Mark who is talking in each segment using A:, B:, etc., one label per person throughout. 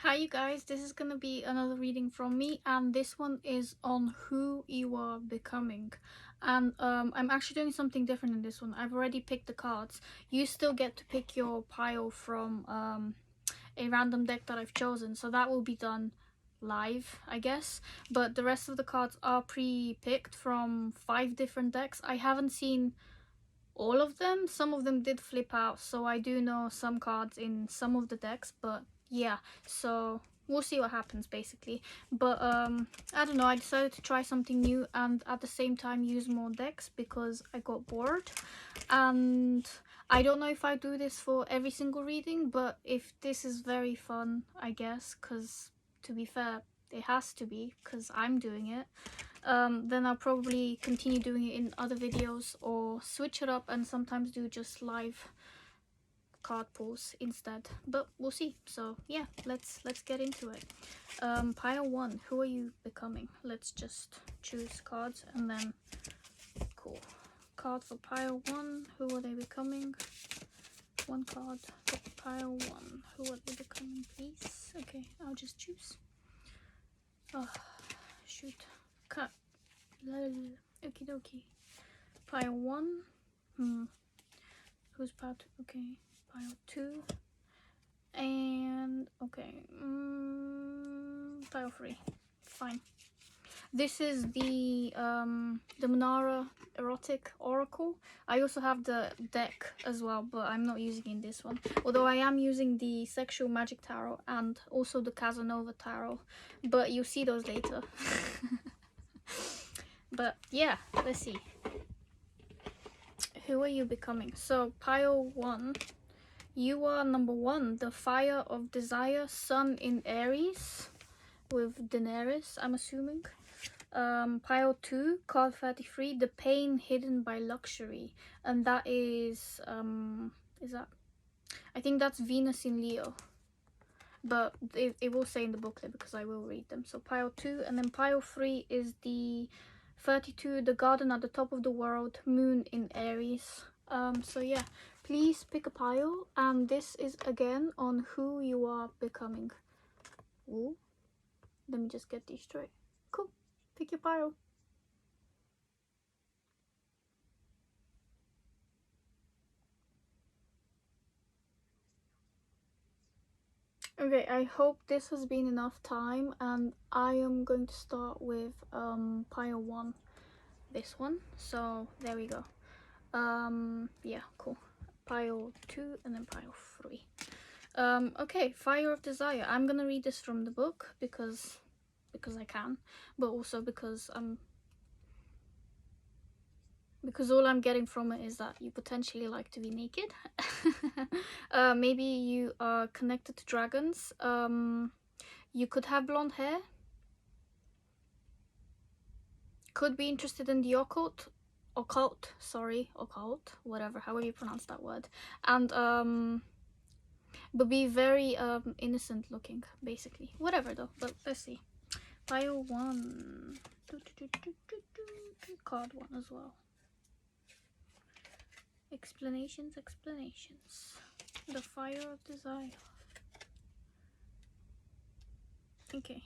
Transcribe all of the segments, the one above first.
A: Hi you guys, this is gonna be another reading from me, and this one is on who you are becoming. And I'm actually doing something different in this one. I've already picked the cards. You still get to pick your pile from a random deck that I've chosen, so that will be done live, I guess. But the rest of the cards are pre-picked from 5 different decks. I haven't seen all of them. Some of them did flip out, so I do know some cards in some of the decks, but yeah, so we'll see what happens basically. But I don't know, I decided to try something new and at the same time use more decks because I got bored. And I don't know if I do this for every single reading, but if this is very fun, I guess, because to be fair, it has to be because I'm doing it, then I'll probably continue doing it in other videos or switch it up and sometimes do just live card pulls instead, but we'll see. So yeah, let's get into it. Pile 1, who are you becoming? Let's just choose cards and then cool. Card for pile 1, who are they becoming? One card for pile 1, who are they becoming, please? Okay, I'll just choose. Oh shoot, cut. Okie dokie. Pile 1. Who's pile 2? Okay, pile 2. And okay, pile 3. Fine. This is the Manara Erotic Oracle. I also have the deck as well, but I'm not using in this one. Although I am using the Sexual Magic Tarot and also the Casanova Tarot, but you'll see those later. But yeah, let's see. Who are you becoming? So pile 1, you are number 1, the Fire of Desire, Sun in Aries, with Daenerys, I'm assuming. Pile 2, card 33, the Pain Hidden by Luxury, and that is that, I think that's Venus in Leo, but it will say in the booklet because I will read them. So pile 2, and then pile 3 is the 32, the Garden at the Top of the World, Moon in Aries. So yeah, please pick a pile, and this is again on who you are becoming. Ooh, let me just get these straight. Cool, pick your pile. Okay, I hope this has been enough time, and I am going to start with pile 1, this one. So there we go. Yeah, cool. Pile 2 and then pile 3. Okay, Fire of Desire. I'm gonna read this from the book because I can, but also because all I'm getting from it is that you potentially like to be naked. Maybe you are connected to dragons. You could have blonde hair. Could be interested in the occult, whatever, however you pronounce that word. And but be very innocent looking, basically. Whatever though, but let's see. Pile 1. Card 1 as well. Explanations. The Fire of Desire. Okay,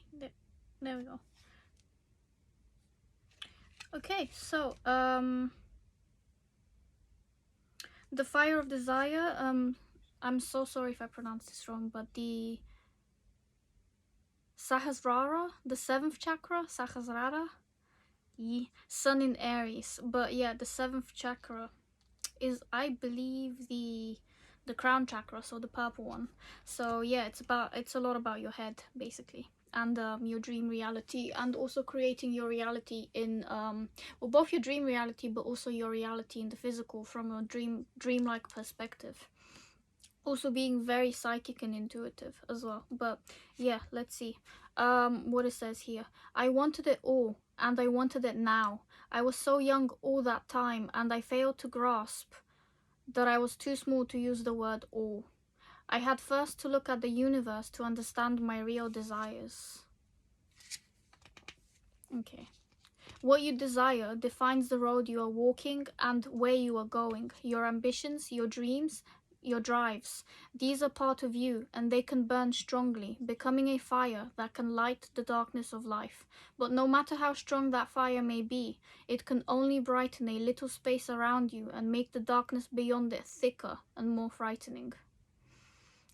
A: there we go. Okay, so the Fire of Desire, I'm so sorry if I pronounced this wrong, but the Sahasrara, the 7th chakra, Sahasrara, Sun in Aries. But yeah, the 7th chakra is, I believe, the crown chakra, so the purple one. So yeah, it's a lot about your head basically, and your dream reality, and also creating your reality in well, both your dream reality but also your reality in the physical from a dreamlike perspective. Also being very psychic and intuitive as well. But yeah, let's see what it says here. I wanted it all, and I wanted it now. I was so young all that time, and I failed to grasp that I was too small to use the word all. I had first to look at the universe to understand my real desires. Okay. What you desire defines the road you are walking and where you are going. Your ambitions, your dreams, your drives. These are part of you, and they can burn strongly, becoming a fire that can light the darkness of life. But no matter how strong that fire may be, it can only brighten a little space around you and make the darkness beyond it thicker and more frightening.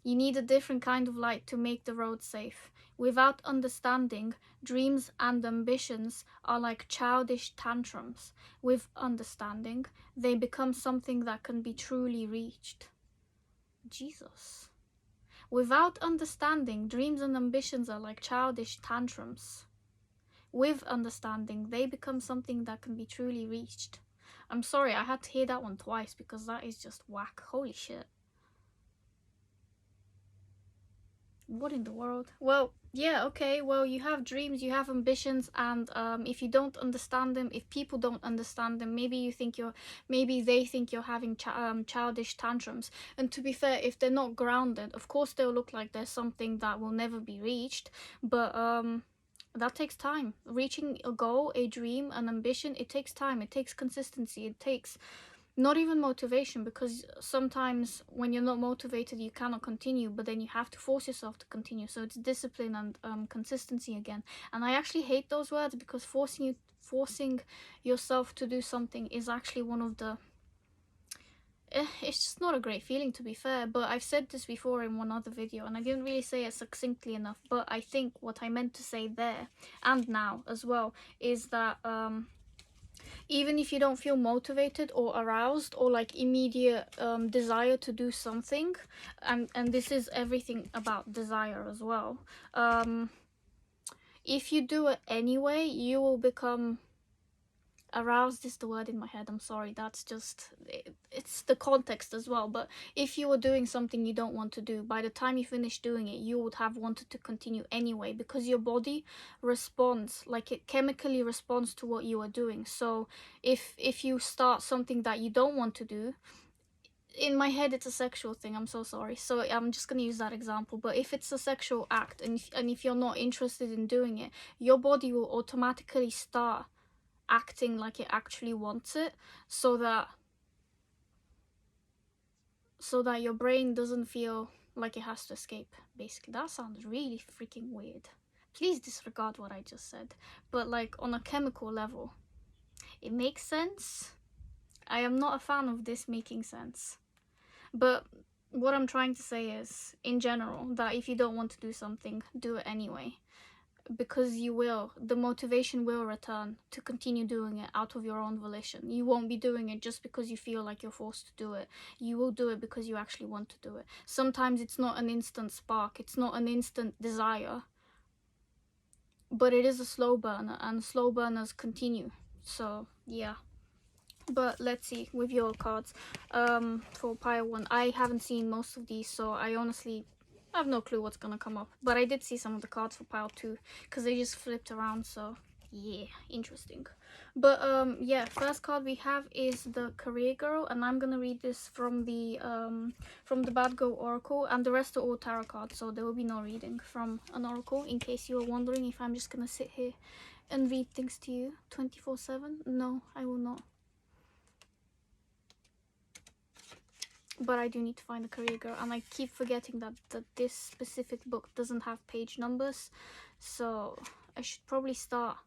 A: You need a different kind of light to make the road safe. Without understanding, dreams and ambitions are like childish tantrums. With understanding, they become something that can be truly reached. Jesus. Without understanding, dreams and ambitions are like childish tantrums. With understanding, they become something that can be truly reached. I'm sorry, I had to hear that one twice because that is just whack. Holy shit. What in the world? Well, yeah, okay, well, you have dreams, you have ambitions, and if you don't understand them, if people don't understand them, maybe they think you're having childish tantrums. And to be fair, if they're not grounded, of course they'll look like there's something that will never be reached, but that takes time. Reaching a goal, a dream, an ambition, it takes time, it takes consistency, it takes not even motivation, because sometimes when you're not motivated you cannot continue, but then you have to force yourself to continue. So it's discipline and consistency again. And I actually hate those words, because forcing yourself to do something is actually one of the it's just not a great feeling, to be fair. But I've said this before in one other video and I didn't really say it succinctly enough, but I think what I meant to say there and now as well is that even if you don't feel motivated or aroused or like immediate desire to do something, and this is everything about desire as well, if you do it anyway, you will become aroused is the word in my head, I'm sorry, that's just it's the context as well. But if you were doing something you don't want to do, by the time you finish doing it, you would have wanted to continue anyway, because your body responds, like it chemically responds to what you are doing. So if you start something that you don't want to do, in my head it's a sexual thing, I'm so sorry, so I'm just gonna use that example, but if it's a sexual act and if you're not interested in doing it, your body will automatically start acting like it actually wants it, so that your brain doesn't feel like it has to escape. Basically, that sounds really freaking weird. Please disregard what I just said. But like on a chemical level, it makes sense. I am not a fan of this making sense. But what I'm trying to say is, in general, that if you don't want to do something, do it anyway. Because you will, the motivation will return to continue doing it out of your own volition. You won't be doing it just because you feel like you're forced to do it. You will do it because you actually want to do it. Sometimes it's not an instant spark, it's not an instant desire, but it is a slow burner, and slow burners continue. So yeah. But let's see with your cards for pile 1. I haven't seen most of these, so I honestly have no clue what's gonna come up. But I did see some of the cards for pile 2 because they just flipped around, so yeah, interesting. But yeah, first card we have is the Career Girl, and I'm gonna read this from the Bad Girl Oracle, and the rest are all tarot cards, so there will be no reading from an oracle, in case you were wondering if I'm just gonna sit here and read things to you 24/7. No, I will not. But I do need to find the Career Girl, and I keep forgetting that this specific book doesn't have page numbers, so I should probably start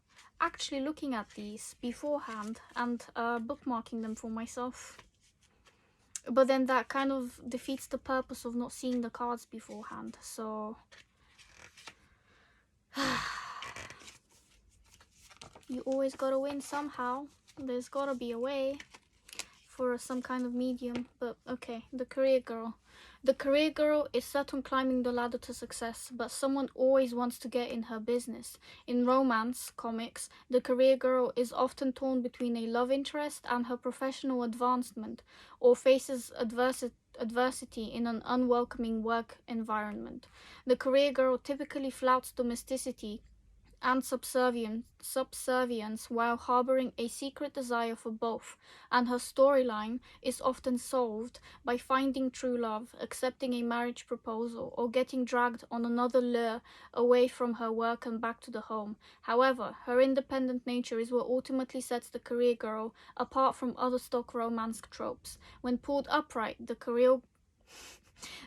A: actually looking at these beforehand and bookmarking them for myself. But then that kind of defeats the purpose of not seeing the cards beforehand, so you always gotta win somehow. There's gotta be a way for some kind of medium. But okay, the Career Girl. The Career Girl is set on climbing the ladder to success, but someone always wants to get in her business. In romance comics, the Career Girl is often torn between a love interest and her professional advancement, or faces adversity in an unwelcoming work environment. The Career Girl typically flouts domesticity and subservience while harboring a secret desire for both, and her storyline is often solved by finding true love, accepting a marriage proposal, or getting dragged on another lure away from her work and back to the home. However, her independent nature is what ultimately sets the Career Girl apart from other stock romance tropes. When pulled upright, the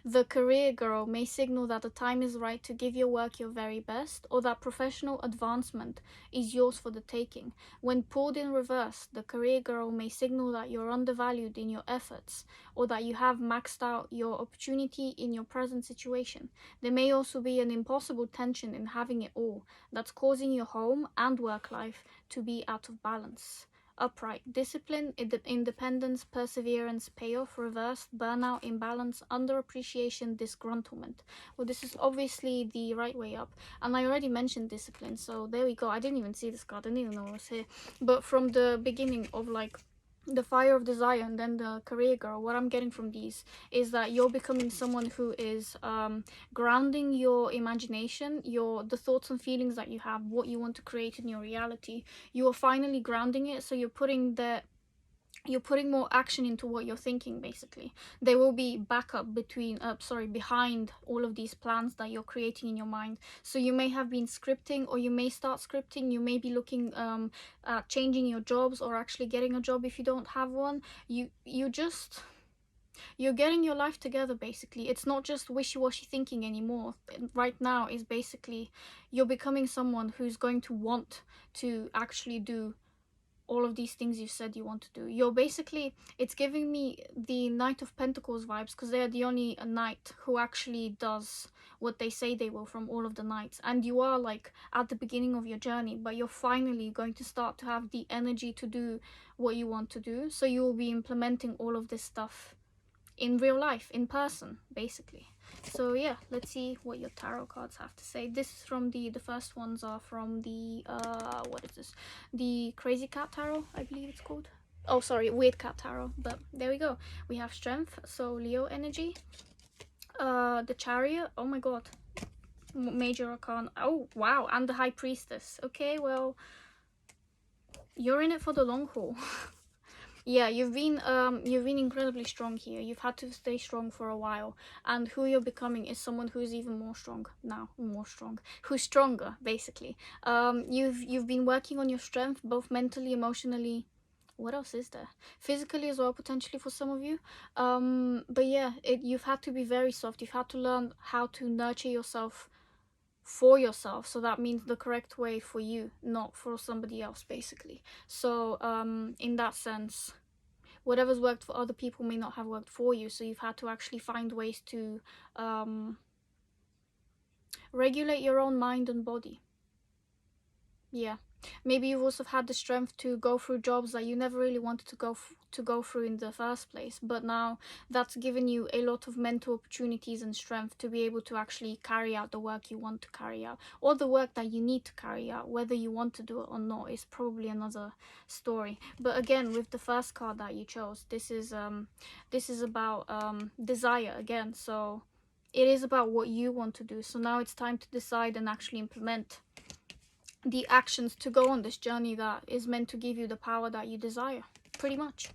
A: The career girl may signal that the time is right to give your work your very best, or that professional advancement is yours for the taking. When pulled in reverse, the career girl may signal that you're undervalued in your efforts, or that you have maxed out your opportunity in your present situation. There may also be an impossible tension in having it all that's causing your home and work life to be out of balance. Upright, discipline, independence, perseverance, payoff, reverse, burnout, imbalance, underappreciation, disgruntlement. Well, this is obviously the right way up. And I already mentioned discipline, so there we go. I didn't even see this card, I didn't even know it was here. But from the beginning of like the fire of desire and then the career girl, what I'm getting from these is that you're becoming someone who is grounding your imagination, the thoughts and feelings that you have, what you want to create in your reality. You are finally grounding it, so you're putting more action into what you're thinking. Basically, there will be backup behind all of these plans that you're creating in your mind. So you may have been scripting, or you may start scripting. You may be looking at changing your jobs, or actually getting a job if you don't have one. You're getting your life together. Basically, it's not just wishy-washy thinking anymore. Right now is basically you're becoming someone who's going to want to actually do all of these things you said you want to do. It's giving me the Knight of Pentacles vibes, because they're the only knight who actually does what they say they will from all of the knights. And you are like at the beginning of your journey, but you're finally going to start to have the energy to do what you want to do. So you will be implementing all of this stuff in real life, in person, basically. So yeah, let's see what your tarot cards have to say. This is from the first ones are from the what is this, the Crazy Cat Tarot, I believe it's called. Oh sorry, Weird Cat Tarot. But there we go. We have Strength, so Leo energy. The Chariot, oh my god, Major Arcana, oh wow, and the High Priestess. Okay, well, you're in it for the long haul. Yeah, you've been incredibly strong here. You've had to stay strong for a while, and who you're becoming is someone who's even who's stronger, basically. You've been working on your strength, both mentally, emotionally. What else is there? Physically as well, potentially, for some of you. But yeah, you've had to be very soft. You've had to learn how to nurture yourself for yourself, so that means the correct way for you, not for somebody else, basically. So in that sense, whatever's worked for other people may not have worked for you, so you've had to actually find ways to regulate your own mind and body. Yeah, maybe you've also had the strength to go through jobs that you never really wanted to go through in the first place, but now that's given you a lot of mental opportunities and strength to be able to actually carry out the work you want to carry out, or the work that you need to carry out. Whether you want to do it or not is probably another story. But again, with the first card that you chose, this is about desire again. So it is about what you want to do. So now it's time to decide and actually implement the actions to go on this journey that is meant to give you the power that you desire, pretty much.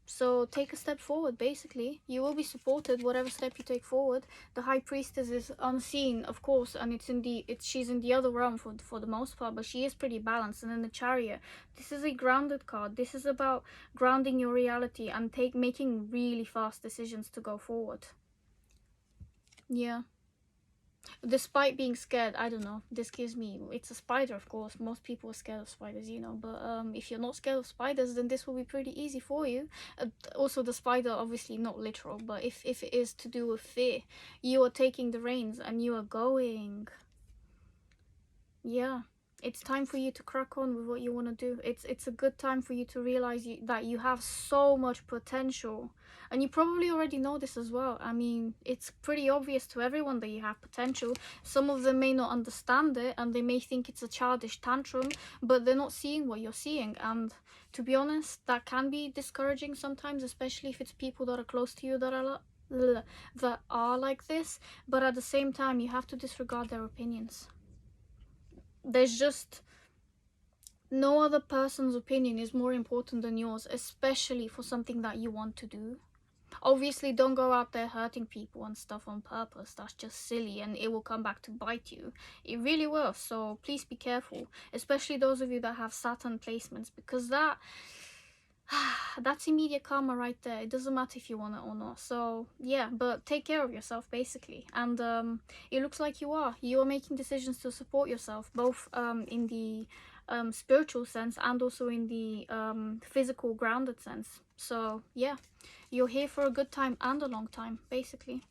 A: So take a step forward. Basically, you will be supported whatever step you take forward. The High Priestess is unseen, of course, and she's in the other realm for the most part, but she is pretty balanced. And then the Chariot, this is a grounded card. This is about grounding your reality and making really fast decisions to go forward. Yeah, despite being scared. I don't know, this gives me, it's a spider, of course. Most people are scared of spiders, you know, but if you're not scared of spiders, then this will be pretty easy for you. Also, the spider, obviously not literal, but if it is to do with fear, you are taking the reins and you are going. Yeah, it's time for you to crack on with what you want to do. It's a good time for you to realize that you have so much potential. And you probably already know this as well. I mean, it's pretty obvious to everyone that you have potential. Some of them may not understand it, and they may think it's a childish tantrum, but they're not seeing what you're seeing. And to be honest, that can be discouraging sometimes, especially if it's people that are close to you that are like this. But at the same time, you have to disregard their opinions. There's just no other person's opinion is more important than yours, especially for something that you want to do. Obviously, don't go out there hurting people and stuff on purpose. That's just silly, and it will come back to bite you. It really will. So please be careful, especially those of you that have Saturn placements, because that That's immediate karma right there. It doesn't matter if you want it or not. So yeah, but take care of yourself basically. And it looks like you are making decisions to support yourself, both in the spiritual sense and also in the physical grounded sense. So yeah, you're here for a good time and a long time basically.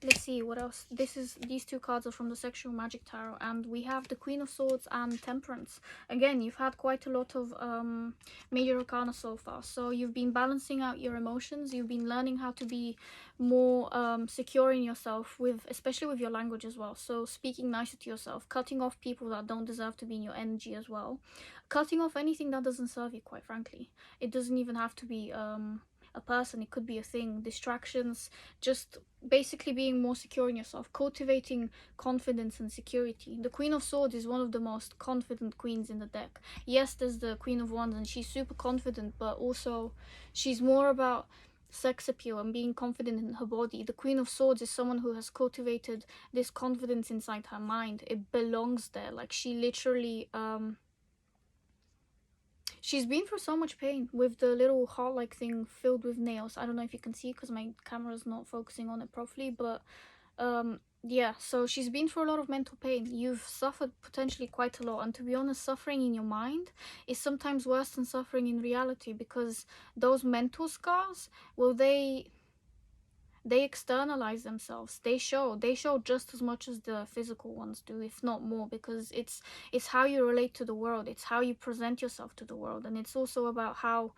A: Let's see what else. These two cards are from the Sexual Magic Tarot, and we have the Queen of Swords and Temperance. Again, you've had quite a lot of major arcana so far, so you've been balancing out your emotions. You've been learning how to be more secure in yourself, with especially with your language as well. So speaking nicer to yourself, cutting off people that don't deserve to be in your energy as well, cutting off anything that doesn't serve you. Quite frankly, it doesn't even have to be a person. It could be a thing, distractions, just basically being more secure in yourself, cultivating confidence and security. The Queen of Swords is one of the most confident queens in the deck. Yes, there's the Queen of Wands, and she's super confident, but also she's more about sex appeal and being confident in her body. The Queen of Swords is someone who has cultivated this confidence inside her mind. It belongs there. Like, she literally she's been through so much pain with the little heart-like thing filled with nails. I don't know if you can see because my camera's not focusing on it properly, but yeah, so she's been through a lot of mental pain. You've suffered potentially quite a lot, and to be honest, suffering in your mind is sometimes worse than suffering in reality, because those mental scars, well, they externalize themselves. They show just as much as the physical ones do, if not more, because it's how you relate to the world, it's how you present yourself to the world, and it's also about how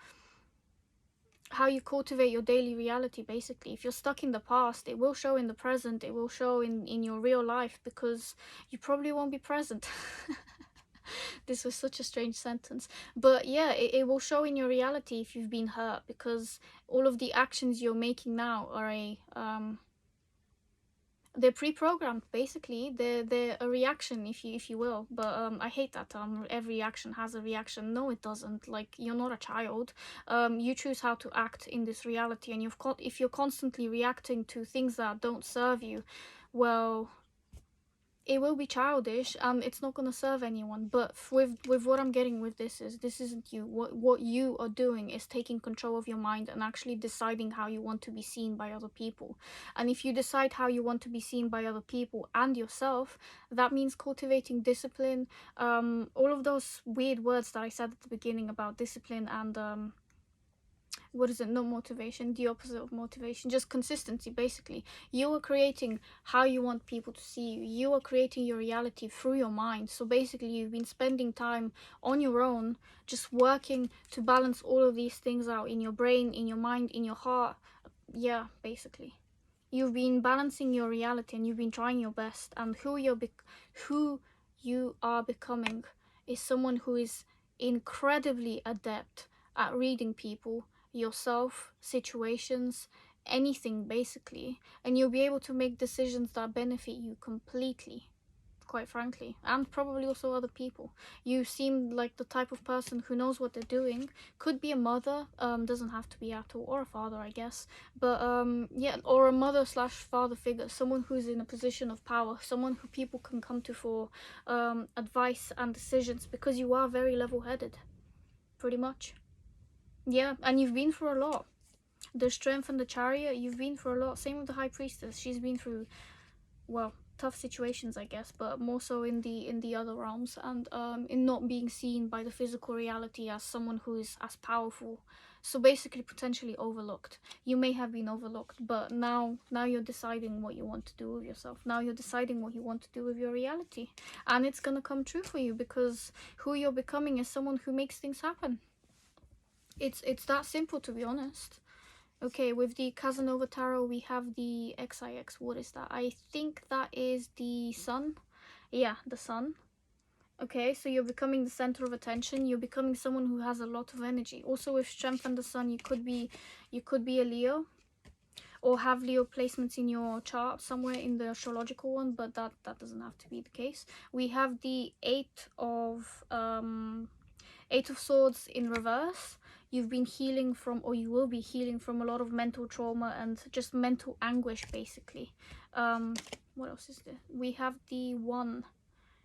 A: you cultivate your daily reality. Basically, if you're stuck in the past, it will show in the present, it will show in your real life, because you probably won't be present. This was such a strange sentence, but yeah, it will show in your reality if you've been hurt, because all of the actions you're making now are they're pre-programmed. Basically, they're a reaction, if you will. But I hate that term, every action has a reaction. No, it doesn't. Like, you're not a child. You choose how to act in this reality, and if you're constantly reacting to things that don't serve you, well, it will be childish, and it's not going to serve anyone. But with what I'm getting with this isn't you. What you are doing is taking control of your mind and actually deciding how you want to be seen by other people. And if you decide how you want to be seen by other people and yourself, that means cultivating discipline. All of those weird words that I said at the beginning about discipline and what is it, not motivation, the opposite of motivation, just consistency. Basically, you are creating how you want people to see you. You are creating your reality through your mind. So basically, you've been spending time on your own, just working to balance all of these things out in your brain, in your mind, in your heart. Yeah, basically, you've been balancing your reality, and you've been trying your best. And who you are becoming is someone who is incredibly adept at reading people, yourself, situations, anything basically, and you'll be able to make decisions that benefit you completely, quite frankly, and probably also other people. You seem like the type of person who knows what they're doing. Could be a mother, doesn't have to be at all, or a father, I guess, but yeah, or a mother slash father figure, someone who's in a position of power, someone who people can come to for advice and decisions, because you are very level-headed, pretty much. Yeah, and you've been through a lot. The Strength and the Chariot, you've been through a lot. Same with the High Priestess. She's been through, well, tough situations, I guess, but more so in the other realms, and in not being seen by the physical reality as someone who is as powerful. So basically, potentially overlooked. You may have been overlooked, but now you're deciding what you want to do with yourself. Now you're deciding what you want to do with your reality, and it's gonna come true for you, because who you're becoming is someone who makes things happen. It's that simple, to be honest. Okay, with the Casanova Tarot, we have the XIX. What is that? I think that is the sun. Yeah, the sun. Okay, so you're becoming the center of attention. You're becoming someone who has a lot of energy. Also, with Strength and the Sun, you could be a Leo, or have Leo placements in your chart somewhere in the astrological one, but that doesn't have to be the case. We have the Eight of Swords in reverse. You've been healing from, or you will be healing from, a lot of mental trauma and just mental anguish, basically. What else is there? We have the one.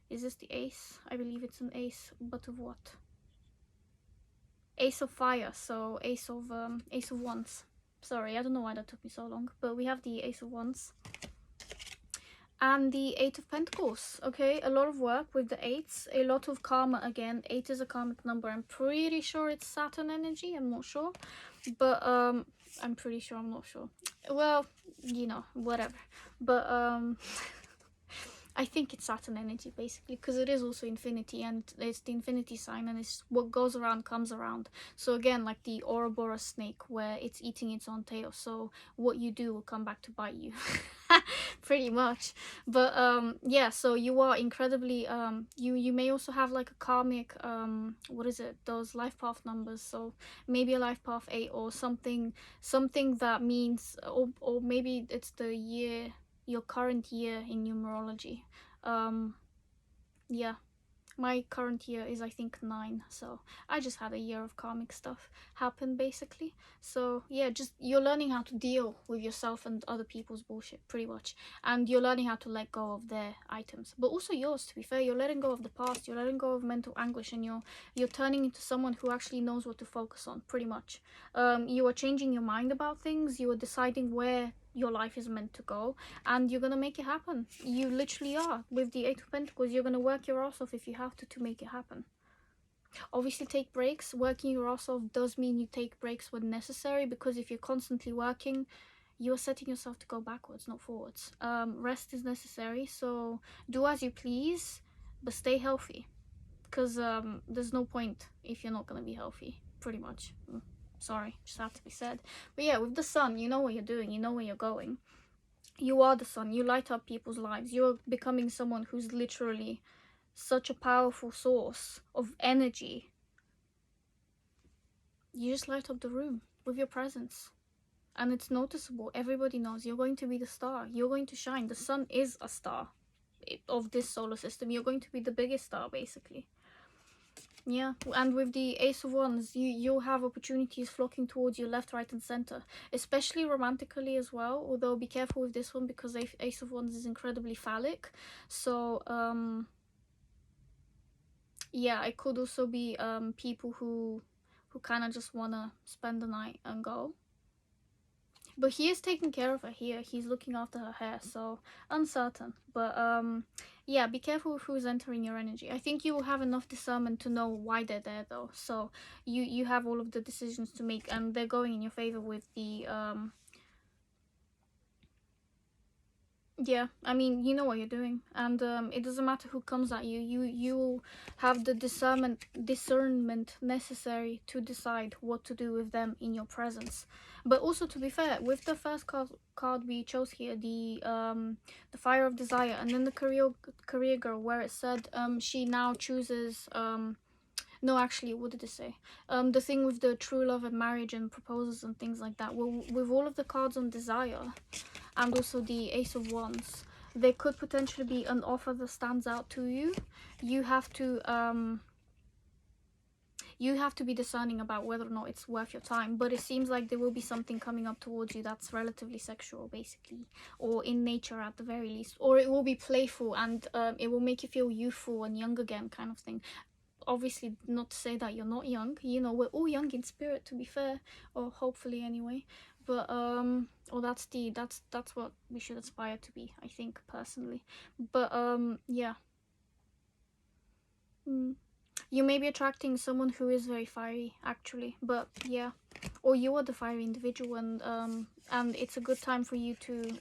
A: Is this the Ace? I believe it's an Ace, but of what? Ace of Fire, so Ace of Wands. Sorry, I don't know why that took me so long, but we have the Ace of Wands and the Eight of Pentacles. Okay, a lot of work with the eights, a lot of karma again. 8 is a karmic number. I'm pretty sure it's Saturn energy. I'm not sure, but I'm pretty sure. I'm not sure. Well, you know, whatever. But I think it's Saturn energy basically, because it is also infinity, and it's the infinity sign, and it's what goes around comes around. So again, like the Ouroboros snake, where it's eating its own tail, so what you do will come back to bite you. Pretty much. But yeah, so you are incredibly you may also have like a karmic what is it, those life path numbers, so maybe a life path 8 or something that means, or maybe it's the year, your current year in numerology. Yeah, my current year is, I think, 9, so I just had a year of karmic stuff happen basically. So yeah, just you're learning how to deal with yourself and other people's bullshit pretty much, and you're learning how to let go of their items, but also yours. To be fair, you're letting go of the past, you're letting go of mental anguish, and you're turning into someone who actually knows what to focus on pretty much. You are changing your mind about things, you are deciding where your life is meant to go, and you're gonna make it happen. You literally are. With the Eight of Pentacles, you're gonna work your ass off if you have to make it happen. Obviously, take breaks. Working your ass off does mean you take breaks when necessary, because if you're constantly working, you're setting yourself to go backwards, not forwards. Rest is necessary, so do as you please, but stay healthy, because there's no point if you're not gonna be healthy, pretty much. Sorry, just had to be said. But yeah, with the sun, you know what you're doing, you know where you're going. You are the sun, you light up people's lives. You're becoming someone who's literally such a powerful source of energy. You just light up the room with your presence, and it's noticeable. Everybody knows you're going to be the star, you're going to shine. The sun is a star of this solar system. You're going to be the biggest star basically. Yeah, and with the Ace of Wands, you'll have opportunities flocking towards you left, right, and center, especially romantically as well. Although be careful with this one, because Ace of Wands is incredibly phallic. So yeah, it could also be people who kind of just wanna spend the night and go. But he is taking care of her here. He's looking after her hair, so uncertain. But yeah, be careful with who's entering your energy. I think you will have enough discernment to know why they're there though. So you have all of the decisions to make, and they're going in your favor with the yeah, I mean, you know what you're doing, and it doesn't matter who comes at you. You have the discernment necessary to decide what to do with them in your presence. But also, to be fair, with the first card we chose here, the Fire of Desire, and then the career girl, where it said she now chooses no, actually, what did it say? The thing with the true love and marriage and proposals and things like that. Well, with all of the cards on desire, and also the Ace of Wands, there could potentially be an offer that stands out to you. You have to be discerning about whether or not it's worth your time, but it seems like there will be something coming up towards you that's relatively sexual basically, or in nature at the very least, or it will be playful, and it will make you feel youthful and young again, kind of thing. Obviously, not to say that you're not young, you know, we're all young in spirit, to be fair, or hopefully anyway. But or that's what we should aspire to be, I think, personally. But yeah. You may be attracting someone who is very fiery, actually, but yeah, or you are the fiery individual, and it's a good time for you to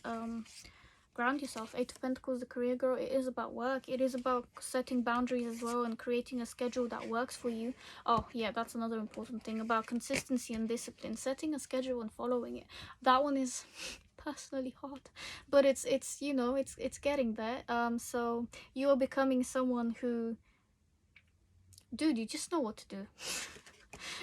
A: ground yourself. Eight of Pentacles, the career girl, it is about work. It is about setting boundaries as well, and creating a schedule that works for you. Oh yeah, that's another important thing about consistency and discipline. Setting a schedule and following it. That one is personally hard, but it's you know, it's getting there. So you are becoming someone who, dude, you just know what to do.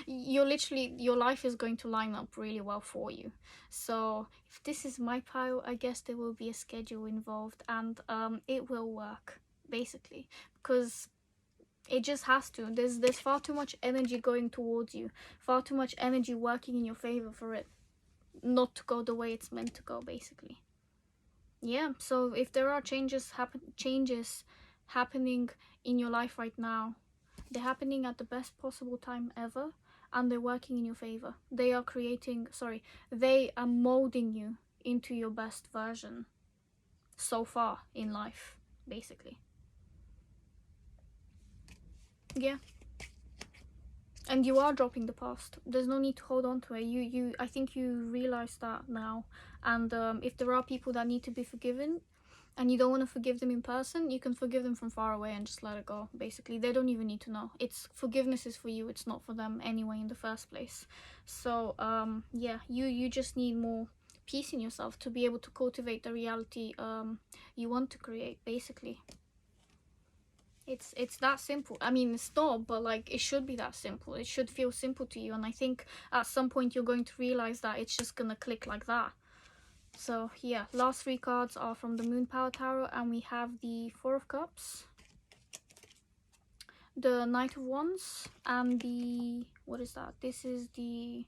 A: You're literally, your life is going to line up really well for you. So if this is my pile, I guess there will be a schedule involved, and it will work basically, because it just has to. There's far too much energy going towards you, far too much energy working in your favor for it not to go the way it's meant to go basically. Yeah, so if there are changes happening in your life right now, they're happening at the best possible time ever, and they're working in your favor. They are creating, sorry, they are molding you into your best version so far in life, basically. Yeah. And you are dropping the past. There's no need to hold on to it. I think you realize that now. And if there are people that need to be forgiven, and you don't want to forgive them in person, you can forgive them from far away and just let it go. Basically, they don't even need to know. It's forgiveness is for you. It's not for them anyway in the first place. So yeah, you just need more peace in yourself to be able to cultivate the reality you want to create. Basically. It's that simple. I mean, it's not, but like it should be that simple. It should feel simple to you, and I think at some point you're going to realize that it's just gonna click like that. So yeah, last three cards are from the Moon Power Tarot, and we have the Four of Cups, the Knight of Wands, and the, what is that? This is the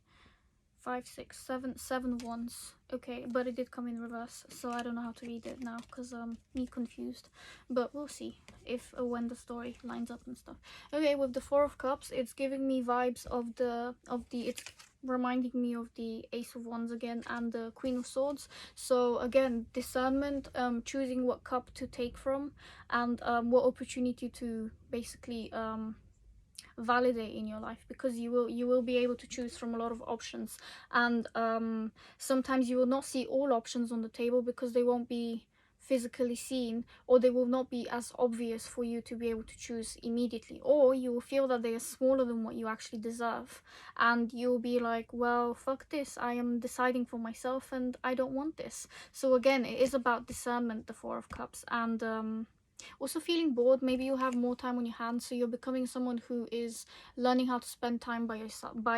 A: 5, 6, 7, 7 of Wands. Okay, but it did come in reverse, so I don't know how to read it now because me confused. But we'll see if when the story lines up and stuff. Okay, with the Four of Cups, it's giving me vibes of the it's reminding me of the Ace of Wands again and the Queen of Swords. So again, discernment, choosing what cup to take from, and what opportunity to basically validate in your life, because you will be able to choose from a lot of options, and sometimes you will not see all options on the table because they won't be physically seen, or they will not be as obvious for you to be able to choose immediately, or you will feel that they are smaller than what you actually deserve, and you'll be like, well, fuck this, I am deciding for myself and I don't want this. So again, it is about discernment, the Four of Cups, and also feeling bored. Maybe you have more time on your hands, so you're becoming someone who is learning how to spend time by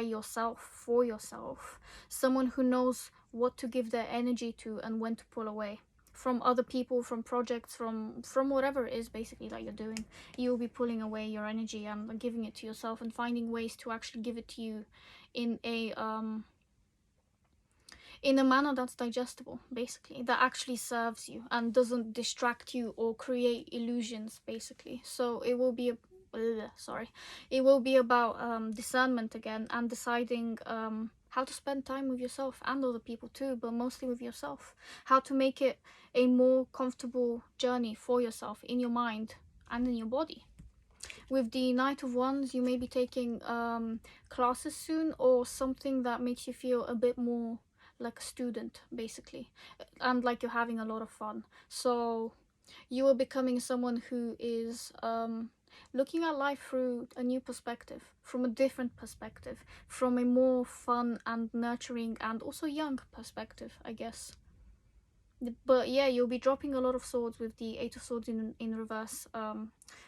A: yourself, for yourself. Someone who knows what to give their energy to and when to pull away from other people, from projects, from whatever it is basically that you're doing. You'll be pulling away your energy and giving it to yourself, and finding ways to actually give it to you in a manner that's digestible, basically, that actually serves you and doesn't distract you or create illusions, basically. So it will be it will be about discernment again, and deciding how to spend time with yourself and other people too, but mostly with yourself. How to make it a more comfortable journey for yourself, in your mind and in your body. With the Knight of Wands, you may be taking classes soon, or something that makes you feel a bit more like a student, basically, and like you're having a lot of fun. So you are becoming someone who is looking at life through a new perspective, from a different perspective, from a more fun and nurturing and also young perspective, I guess. But yeah, you'll be dropping a lot of swords with the Eight of Swords in reverse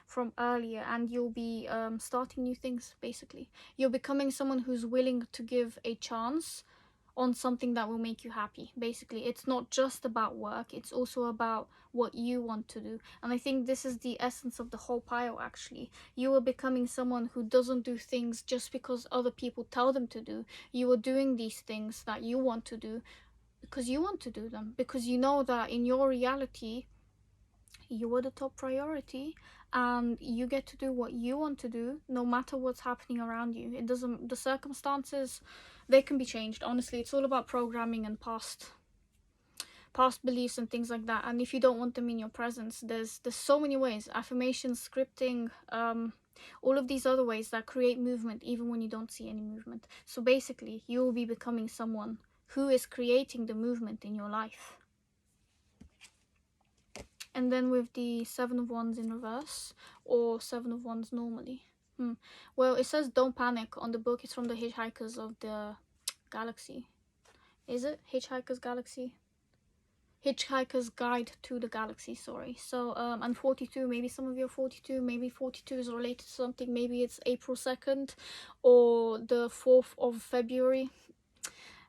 A: from earlier, and you'll be starting new things, basically. You're becoming someone who's willing to give a chance on something that will make you happy, basically. It's not just about work, it's also about what you want to do. And I think this is the essence of the whole pile, actually. You are becoming someone who doesn't do things just because other people tell them to do. You are doing these things that you want to do because you want to do them, because you know that in your reality you are the top priority, and you get to do what you want to do no matter what's happening around you. It doesn't, the circumstances, they can be changed. Honestly, it's all about programming and past beliefs and things like that. And if you don't want them in your presence, there's so many ways: affirmations, scripting, all of these other ways that create movement even when you don't see any movement. So basically, you will be becoming someone who is creating the movement in your life. And then with the Seven of Wands in reverse, or Seven of Wands normally. Well, it says don't panic on the book. It's from the Hitchhikers of the Galaxy. Is it? Hitchhiker's Galaxy? Hitchhiker's Guide to the Galaxy, sorry. So, and 42, maybe some of you are 42, maybe 42 is related to something. Maybe it's April 2nd or the 4th of February.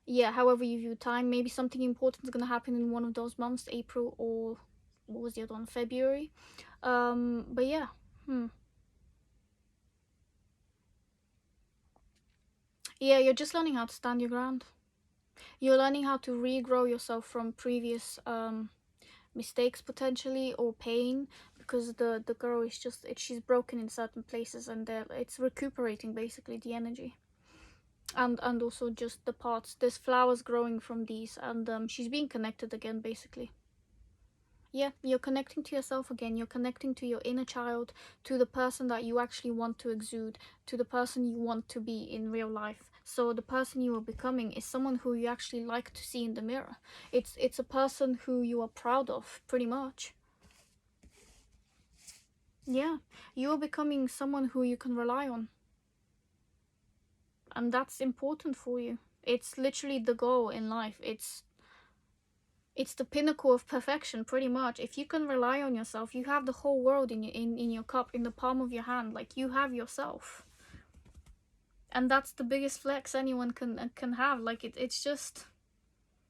A: Yeah, however you view time. Maybe something important is going to happen in one of those months, April, or what was the other one, February. But yeah, yeah, you're just learning how to stand your ground. You're learning how to regrow yourself from previous mistakes, potentially, or pain, because the girl is just, she's broken in certain places, and it's recuperating basically the energy. and also just the parts. There's flowers growing from these, and she's being connected again, basically. Yeah, you're connecting to yourself again. You're connecting to your inner child, to the person that you actually want to exude, to the person you want to be in real life. So the person you are becoming is someone who you actually like to see in the mirror. It's a person who you are proud of, pretty much. Yeah, you are becoming someone who you can rely on. And that's important for you. It's literally the goal in life. It's the pinnacle of perfection, pretty much. If you can rely on yourself, you have the whole world in your cup, in the palm of your hand. Like, you have yourself, and that's the biggest flex anyone can have. Like, it's just,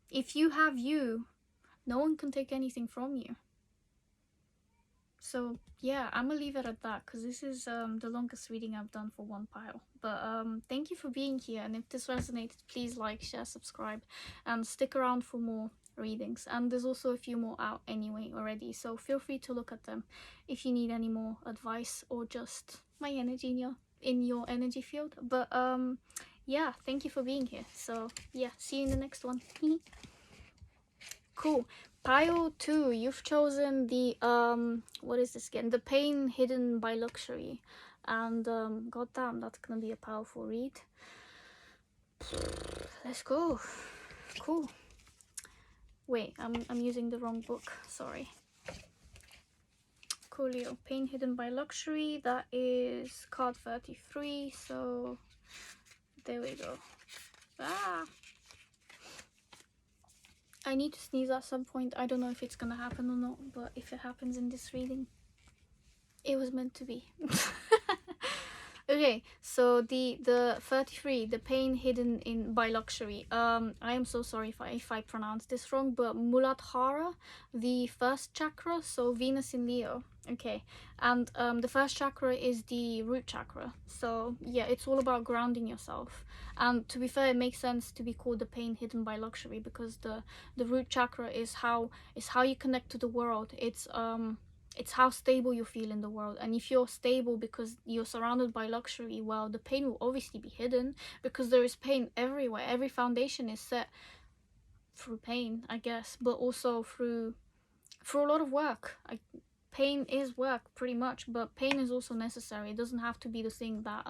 A: if you have you, no one can take anything from you. So yeah, I'm gonna leave it at that, because this is the longest reading I've done for one pile. But thank you for being here, and if this resonated, please like, share, subscribe, and stick around for more readings. And there's also a few more out anyway already, so feel free to look at them if you need any more advice or just my energy in your energy field. But yeah, thank you for being here. So yeah, see you in the next one. Cool. Pile 2, you've chosen the what is this again? The Pain Hidden by Luxury. And goddamn, that's gonna be a powerful read. Let's go. Cool. Wait, I'm using the wrong book, sorry. Coolio. Pain Hidden by Luxury, that is card 33, so there we go. Ah, I need to sneeze at some point. I don't know if it's gonna happen or not, but if it happens in this reading, it was meant to be. Okay, so the 33, the pain hidden in by luxury. I am so sorry if I pronounce this wrong, but Muladhara, the first chakra, so Venus in Leo. Okay, and the first chakra is the root chakra. So yeah, it's all about grounding yourself. And to be fair, it makes sense to be called the pain hidden by luxury, because the root chakra is how you connect to the world. It's how stable you feel in the world. And if you're stable because you're surrounded by luxury, well, the pain will obviously be hidden, because there is pain everywhere. Every foundation is set through pain, I guess, but also through a lot of work. Pain is work, pretty much, but pain is also necessary. It doesn't have to be the thing that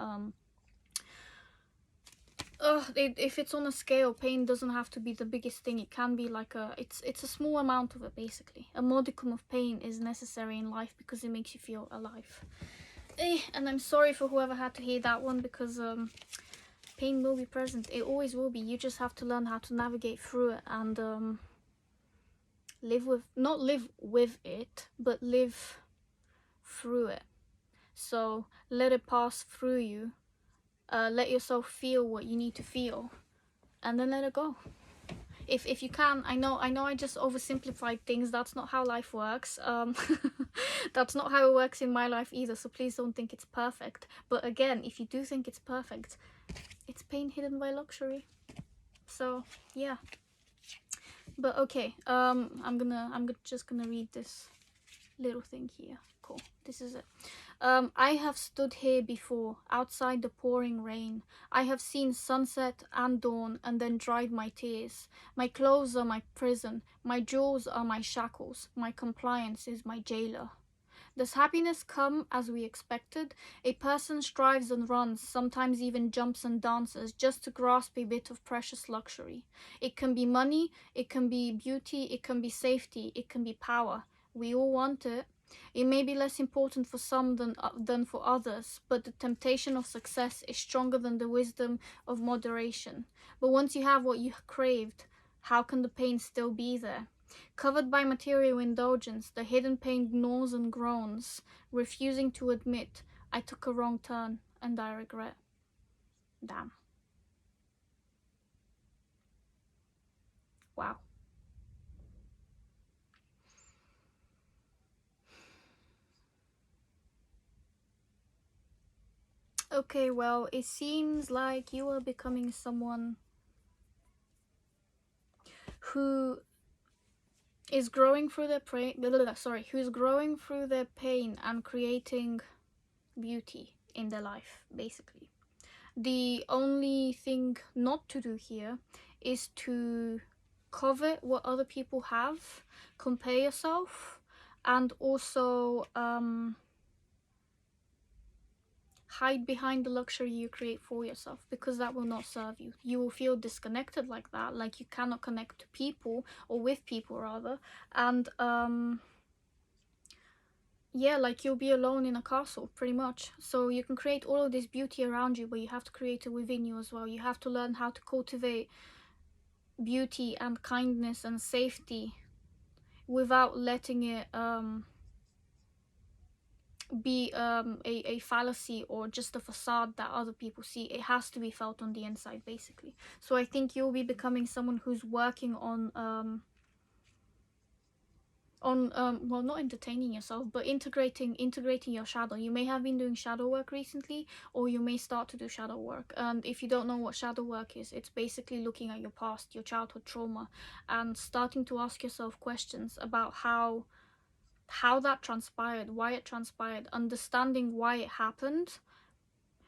A: if it's on a scale, pain doesn't have to be the biggest thing. It can be like it's a small amount of it, basically. A modicum of pain is necessary in life because it makes you feel alive. And I'm sorry for whoever had to hear that one, because pain will be present. It always will be. You just have to learn how to navigate through it and not live with it, but live through it. So let it pass through you. Let yourself feel what you need to feel, and then let it go. If you can. I know I just oversimplified things. That's not how life works. That's not how it works in my life either, so please don't think it's perfect. But again, if you do think it's perfect, it's pain hidden by luxury. So yeah. But okay, I'm just gonna read this little thing here. Cool, this is it. I have stood here before, outside the pouring rain. I have seen sunset and dawn, and then dried my tears. My clothes are my prison, my jewels are my shackles, my compliance is my jailer. Does happiness come as we expected? A person strives and runs, sometimes even jumps and dances, just to grasp a bit of precious luxury. It can be money, it can be beauty, it can be safety, it can be power. We all want it. It may be less important for some than for others, but the temptation of success is stronger than the wisdom of moderation. But once you have what you craved, how can the pain still be there? Covered by material indulgence, the hidden pain gnaws and groans, refusing to admit, I took a wrong turn and I regret. Damn. Wow. Okay, well, it seems like you are becoming someone who is growing through their who's growing through their pain and creating beauty in their life, basically. The only thing not to do here is to covet what other people have, compare yourself, and also hide behind the luxury you create for yourself, because that will not serve you. You will feel disconnected like that, like you cannot connect to people, or with people rather, and yeah, like you'll be alone in a castle pretty much. So you can create all of this beauty around you, but you have to create it within you as well. You have to learn how to cultivate beauty and kindness and safety without letting it be a fallacy or just a facade that other people see. It has to be felt on the inside, basically. So I think you'll be becoming someone who's working on well, not entertaining yourself, but integrating your shadow. You may have been doing shadow work recently, or you may start to do shadow work. And if you don't know what shadow work is, it's basically looking at your past, your childhood trauma, and starting to ask yourself questions about how that transpired, why it transpired, understanding why it happened,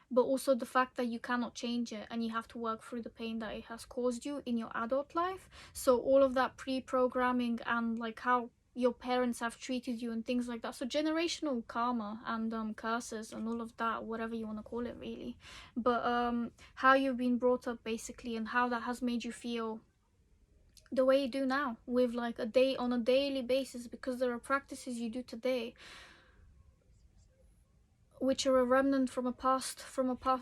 A: but also the fact that you cannot change it and you have to work through the pain that it has caused you in your adult life. So all of that pre-programming and like how your parents have treated you and things like that. So generational karma and curses and all of that, whatever you want to call it, really. But how you've been brought up, basically, and how that has made you feel the way you do now, with like on a daily basis, because there are practices you do today which are a remnant from a past,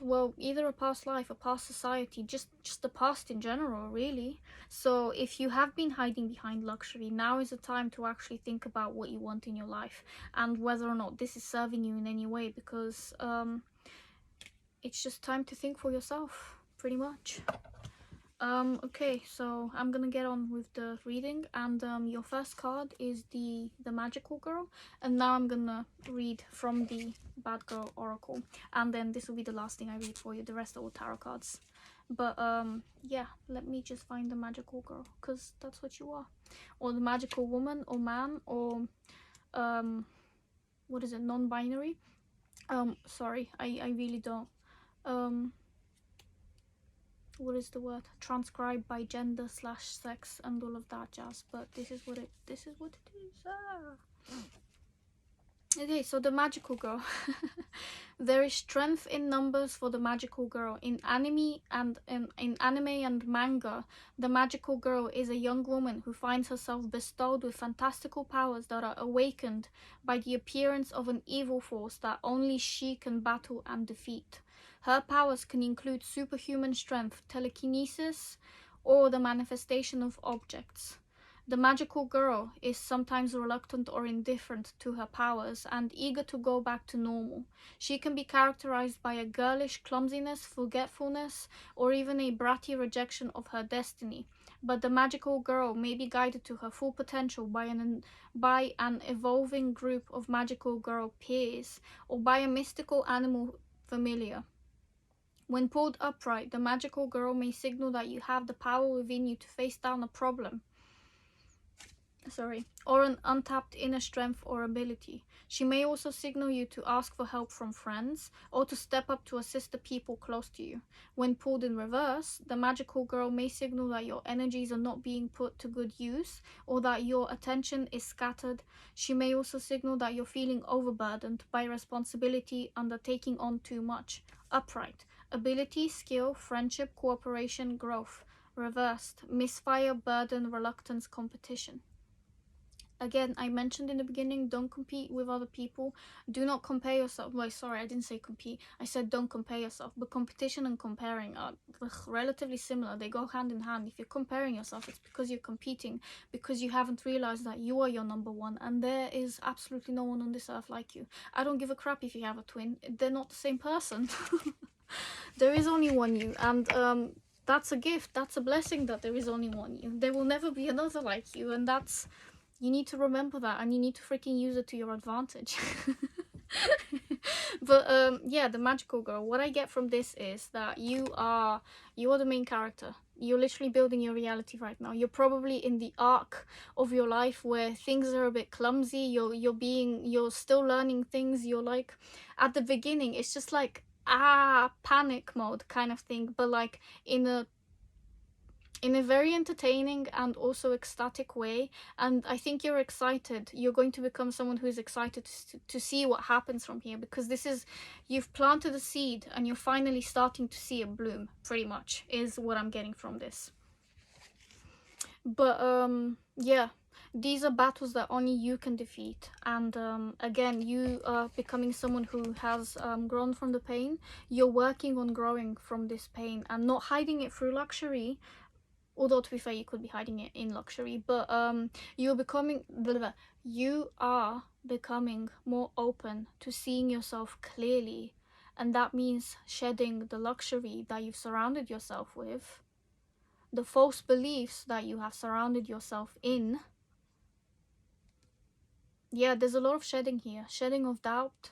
A: well, either a past life, a past society, just the past in general, really. So if you have been hiding behind luxury, now is the time to actually think about what you want in your life and whether or not this is serving you in any way, because it's just time to think for yourself, pretty much. Okay, so I'm gonna get on with the reading, and your first card is the magical girl, and now I'm gonna read from the bad girl oracle, and then this will be the last thing I read for you. The rest are all tarot cards. But yeah, let me just find the magical girl, because that's what you are, or the magical woman or man, or what is it, non-binary. Sorry, I really don't what is the word, transcribed by gender / sex and all of that jazz, but this is what it is. Okay, so the magical girl. There is strength in numbers for the magical girl. In anime and manga, the magical girl is a young woman who finds herself bestowed with fantastical powers that are awakened by the appearance of an evil force that only she can battle and defeat. Her powers can include superhuman strength, telekinesis, or the manifestation of objects. The magical girl is sometimes reluctant or indifferent to her powers and eager to go back to normal. She can be characterized by a girlish clumsiness, forgetfulness, or even a bratty rejection of her destiny. But the magical girl may be guided to her full potential by an evolving group of magical girl peers, or by a mystical animal familiar. When pulled upright, the magical girl may signal that you have the power within you to face down a problem, or an untapped inner strength or ability. She may also signal you to ask for help from friends, or to step up to assist the people close to you. When pulled in reverse, the magical girl may signal that your energies are not being put to good use, or that your attention is scattered. She may also signal that you're feeling overburdened by responsibility, undertaking on too much. Upright: ability, skill, friendship, cooperation, growth. Reversed: misfire, burden, reluctance, competition. Again, I mentioned in the beginning, don't compete with other people. Do not compare yourself. Well, sorry, I didn't say compete. I said don't compare yourself. But competition and comparing are relatively similar. They go hand in hand. If you're comparing yourself, it's because you're competing, because you haven't realized that you are your number one, and there is absolutely no one on this earth like you. I don't give a crap if you have a twin. They're not the same person. There is only one you, and that's a gift. That's a blessing that there is only one you. There will never be another like you, and that's... You need to remember that, and you need to freaking use it to your advantage. But yeah, the magical girl. What I get from this is that you are the main character. You're literally building your reality right now. You're probably in the arc of your life where things are a bit clumsy. You're still learning things. You're like, at the beginning, it's just like panic mode kind of thing, but like in a very entertaining and also ecstatic way. And I think you're excited. You're going to become someone who is excited to see what happens from here, because this is, you've planted a seed and you're finally starting to see it bloom, pretty much, is what I'm getting from this. But yeah, these are battles that only you can defeat. And again, you are becoming someone who has grown from the pain. You're working on growing from this pain and not hiding it through luxury, although to be fair, you could be hiding it in luxury. But you're becoming blah, blah, you are becoming more open to seeing yourself clearly, and that means shedding the luxury that you've surrounded yourself with, the false beliefs that you have surrounded yourself in. Yeah, there's a lot of shedding here. Shedding of doubt,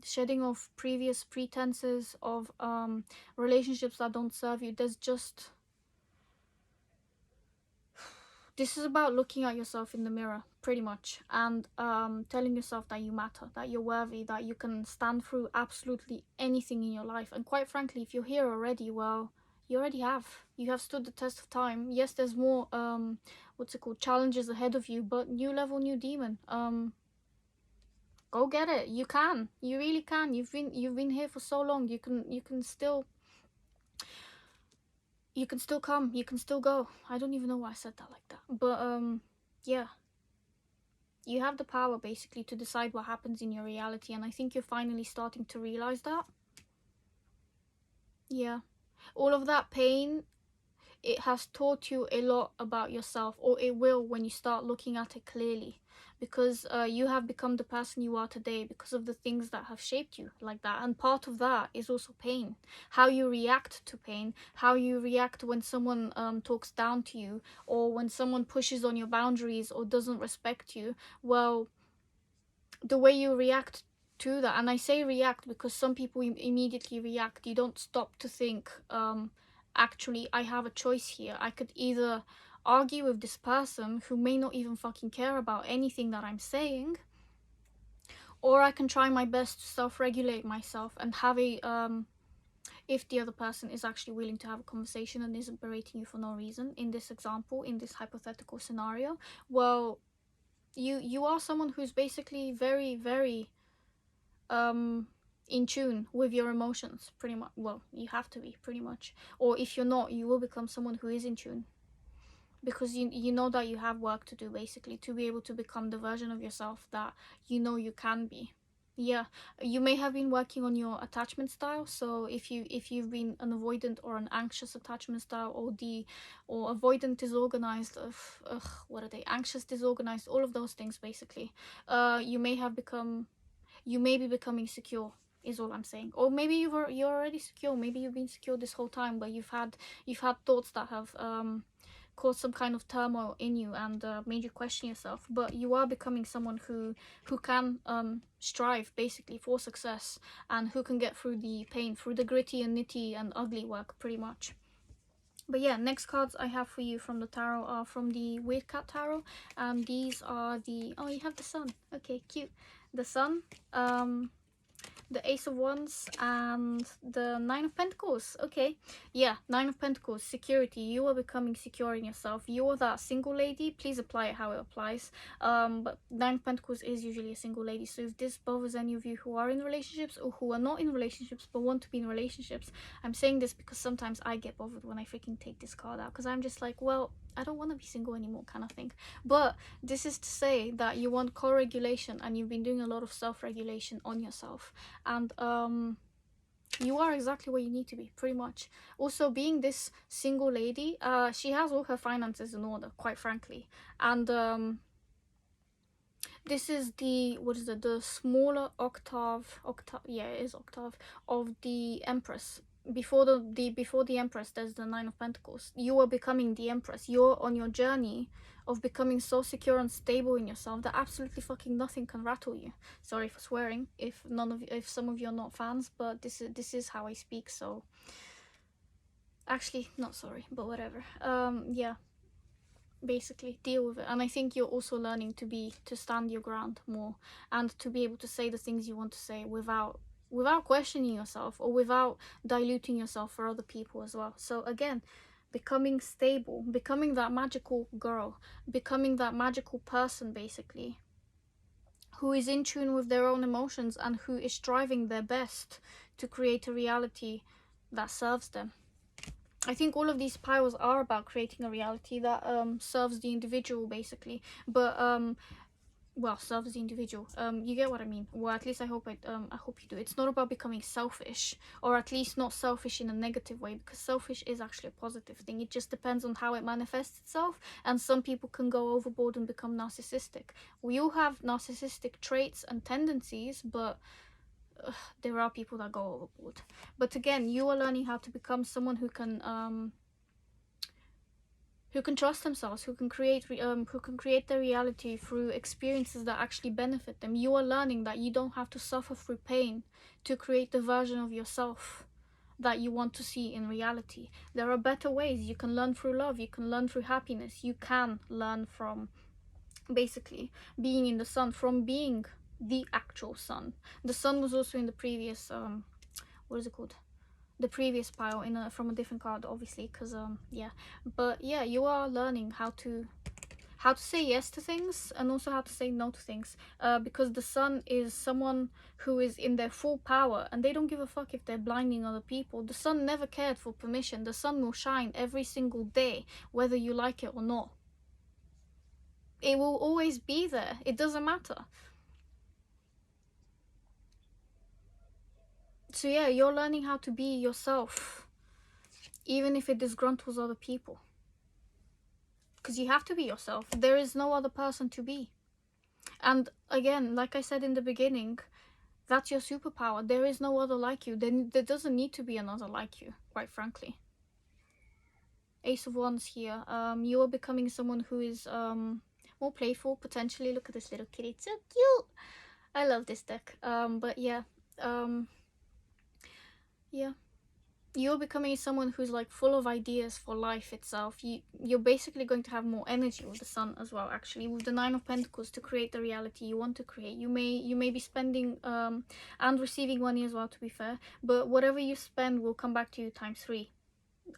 A: shedding of previous pretenses of relationships that don't serve you. There's just, this is about looking at yourself in the mirror, pretty much, and telling yourself that you matter, that you're worthy, that you can stand through absolutely anything in your life. And quite frankly, if you're here already, well, you already have. You have stood the test of time. Yes, there's more what's it called, challenges ahead of you, but new level, new demon. Go get it. You can. You really can. You've been here for so long. You can still come. You can still go. I don't even know why I said that like that. But yeah. You have the power basically to decide what happens in your reality, and I think you're finally starting to realize that. Yeah. All of that pain, it has taught you a lot about yourself, or it will when you start looking at it clearly, because you have become the person you are today because of the things that have shaped you like that. And part of that is also pain, how you react to pain, how you react when someone talks down to you, or when someone pushes on your boundaries or doesn't respect you. Well, the way you react to that, and I say react because some people immediately react. You don't stop to think, actually, I have a choice here. I could either argue with this person who may not even fucking care about anything that I'm saying, or I can try my best to self-regulate myself and have a if the other person is actually willing to have a conversation and isn't berating you for no reason. In this example, in this hypothetical scenario, well, you are someone who's basically very, very in tune with your emotions, pretty much. Well, you have to be, pretty much. Or if you're not, you will become someone who is in tune, because you know that you have work to do, basically, to be able to become the version of yourself that you know you can be. Yeah, you may have been working on your attachment style. So if you've been an avoidant or an anxious attachment style, or avoidant, disorganized, what are they, anxious, disorganized, all of those things, basically, you may have become, you may be becoming secure, is all I'm saying. Or maybe you're already secure. Maybe you've been secure this whole time, but you've had thoughts that have caused some kind of turmoil in you and made you question yourself. But you are becoming someone who can strive basically for success, and who can get through the pain, through the gritty and nitty and ugly work, pretty much. But yeah, next cards I have for you from the tarot are from the Weird Cat Tarot, and these are the, oh, you have the sun. Okay, cute. The sun, the Ace of Wands, and the Nine of Pentacles. Okay, yeah, Nine of Pentacles, security. You are becoming secure in yourself. You are that single lady. Please apply it how it applies. But Nine of Pentacles is usually a single lady. So if this bothers any of you who are in relationships, or who are not in relationships but want to be in relationships, I'm saying this because sometimes I get bothered when I freaking take this card out, because I'm just like, well, I don't want to be single anymore, kind of thing. But this is to say that you want co-regulation, and you've been doing a lot of self-regulation on yourself, and you are exactly where you need to be, pretty much. Also, being this single lady, she has all her finances in order, quite frankly. And this is the, what is it, the smaller octave, yeah, it is octave, of the Empress. Before the Empress, there's the Nine of Pentacles. You are becoming the Empress. You're on your journey of becoming so secure and stable in yourself that absolutely fucking nothing can rattle you. Sorry for swearing if some of you are not fans, but this is how I speak. So actually, not sorry, but whatever. Yeah, basically deal with it. And I think you're also learning to stand your ground more, and to be able to say the things you want to say without without questioning yourself or without diluting yourself for other people as well. So again, becoming stable, becoming that magical girl, becoming that magical person basically, who is in tune with their own emotions and who is striving their best to create a reality that serves them. I think all of these spirals are about creating a reality that serves the individual basically, but well, serves the individual. You get what I mean? Well, at least I hope I hope you do. It's not about becoming selfish, or at least not selfish in a negative way, because selfish is actually a positive thing. It just depends on how it manifests itself, and some people can go overboard and become narcissistic. We all have narcissistic traits and tendencies, but there are people that go overboard. But again, you are learning how to become someone who can trust themselves, who can create their reality through experiences that actually benefit them. You are learning that you don't have to suffer through pain to create the version of yourself that you want to see in reality. There are better ways. You can learn through love, you can learn through happiness, you can learn from basically being in the sun, from being the actual sun. The sun was also in the previous what is it called, the previous pile in from a different card, obviously, because yeah. But yeah, you are learning how to say yes to things and also how to say no to things, because the sun is someone who is in their full power and they don't give a fuck if they're blinding other people. The sun never cared for permission. The sun will shine every single day whether you like it or not. It will always be there. It doesn't matter. So yeah, you're learning how to be yourself, even if it disgruntles other people. Because you have to be yourself. There is no other person to be. And again, like I said in the beginning, that's your superpower. There is no other like you. Then there doesn't need to be another like you, quite frankly. Ace of Wands here. You are becoming someone who is more playful, potentially. Look at this little kitty. It's so cute. I love this deck. But yeah. Yeah. You're becoming someone who's like full of ideas for life itself. You're basically going to have more energy with the sun as well, actually, with the Nine of Pentacles, to create the reality you want to create. You may be spending and receiving money as well, to be fair, but whatever you spend will come back to you times 3.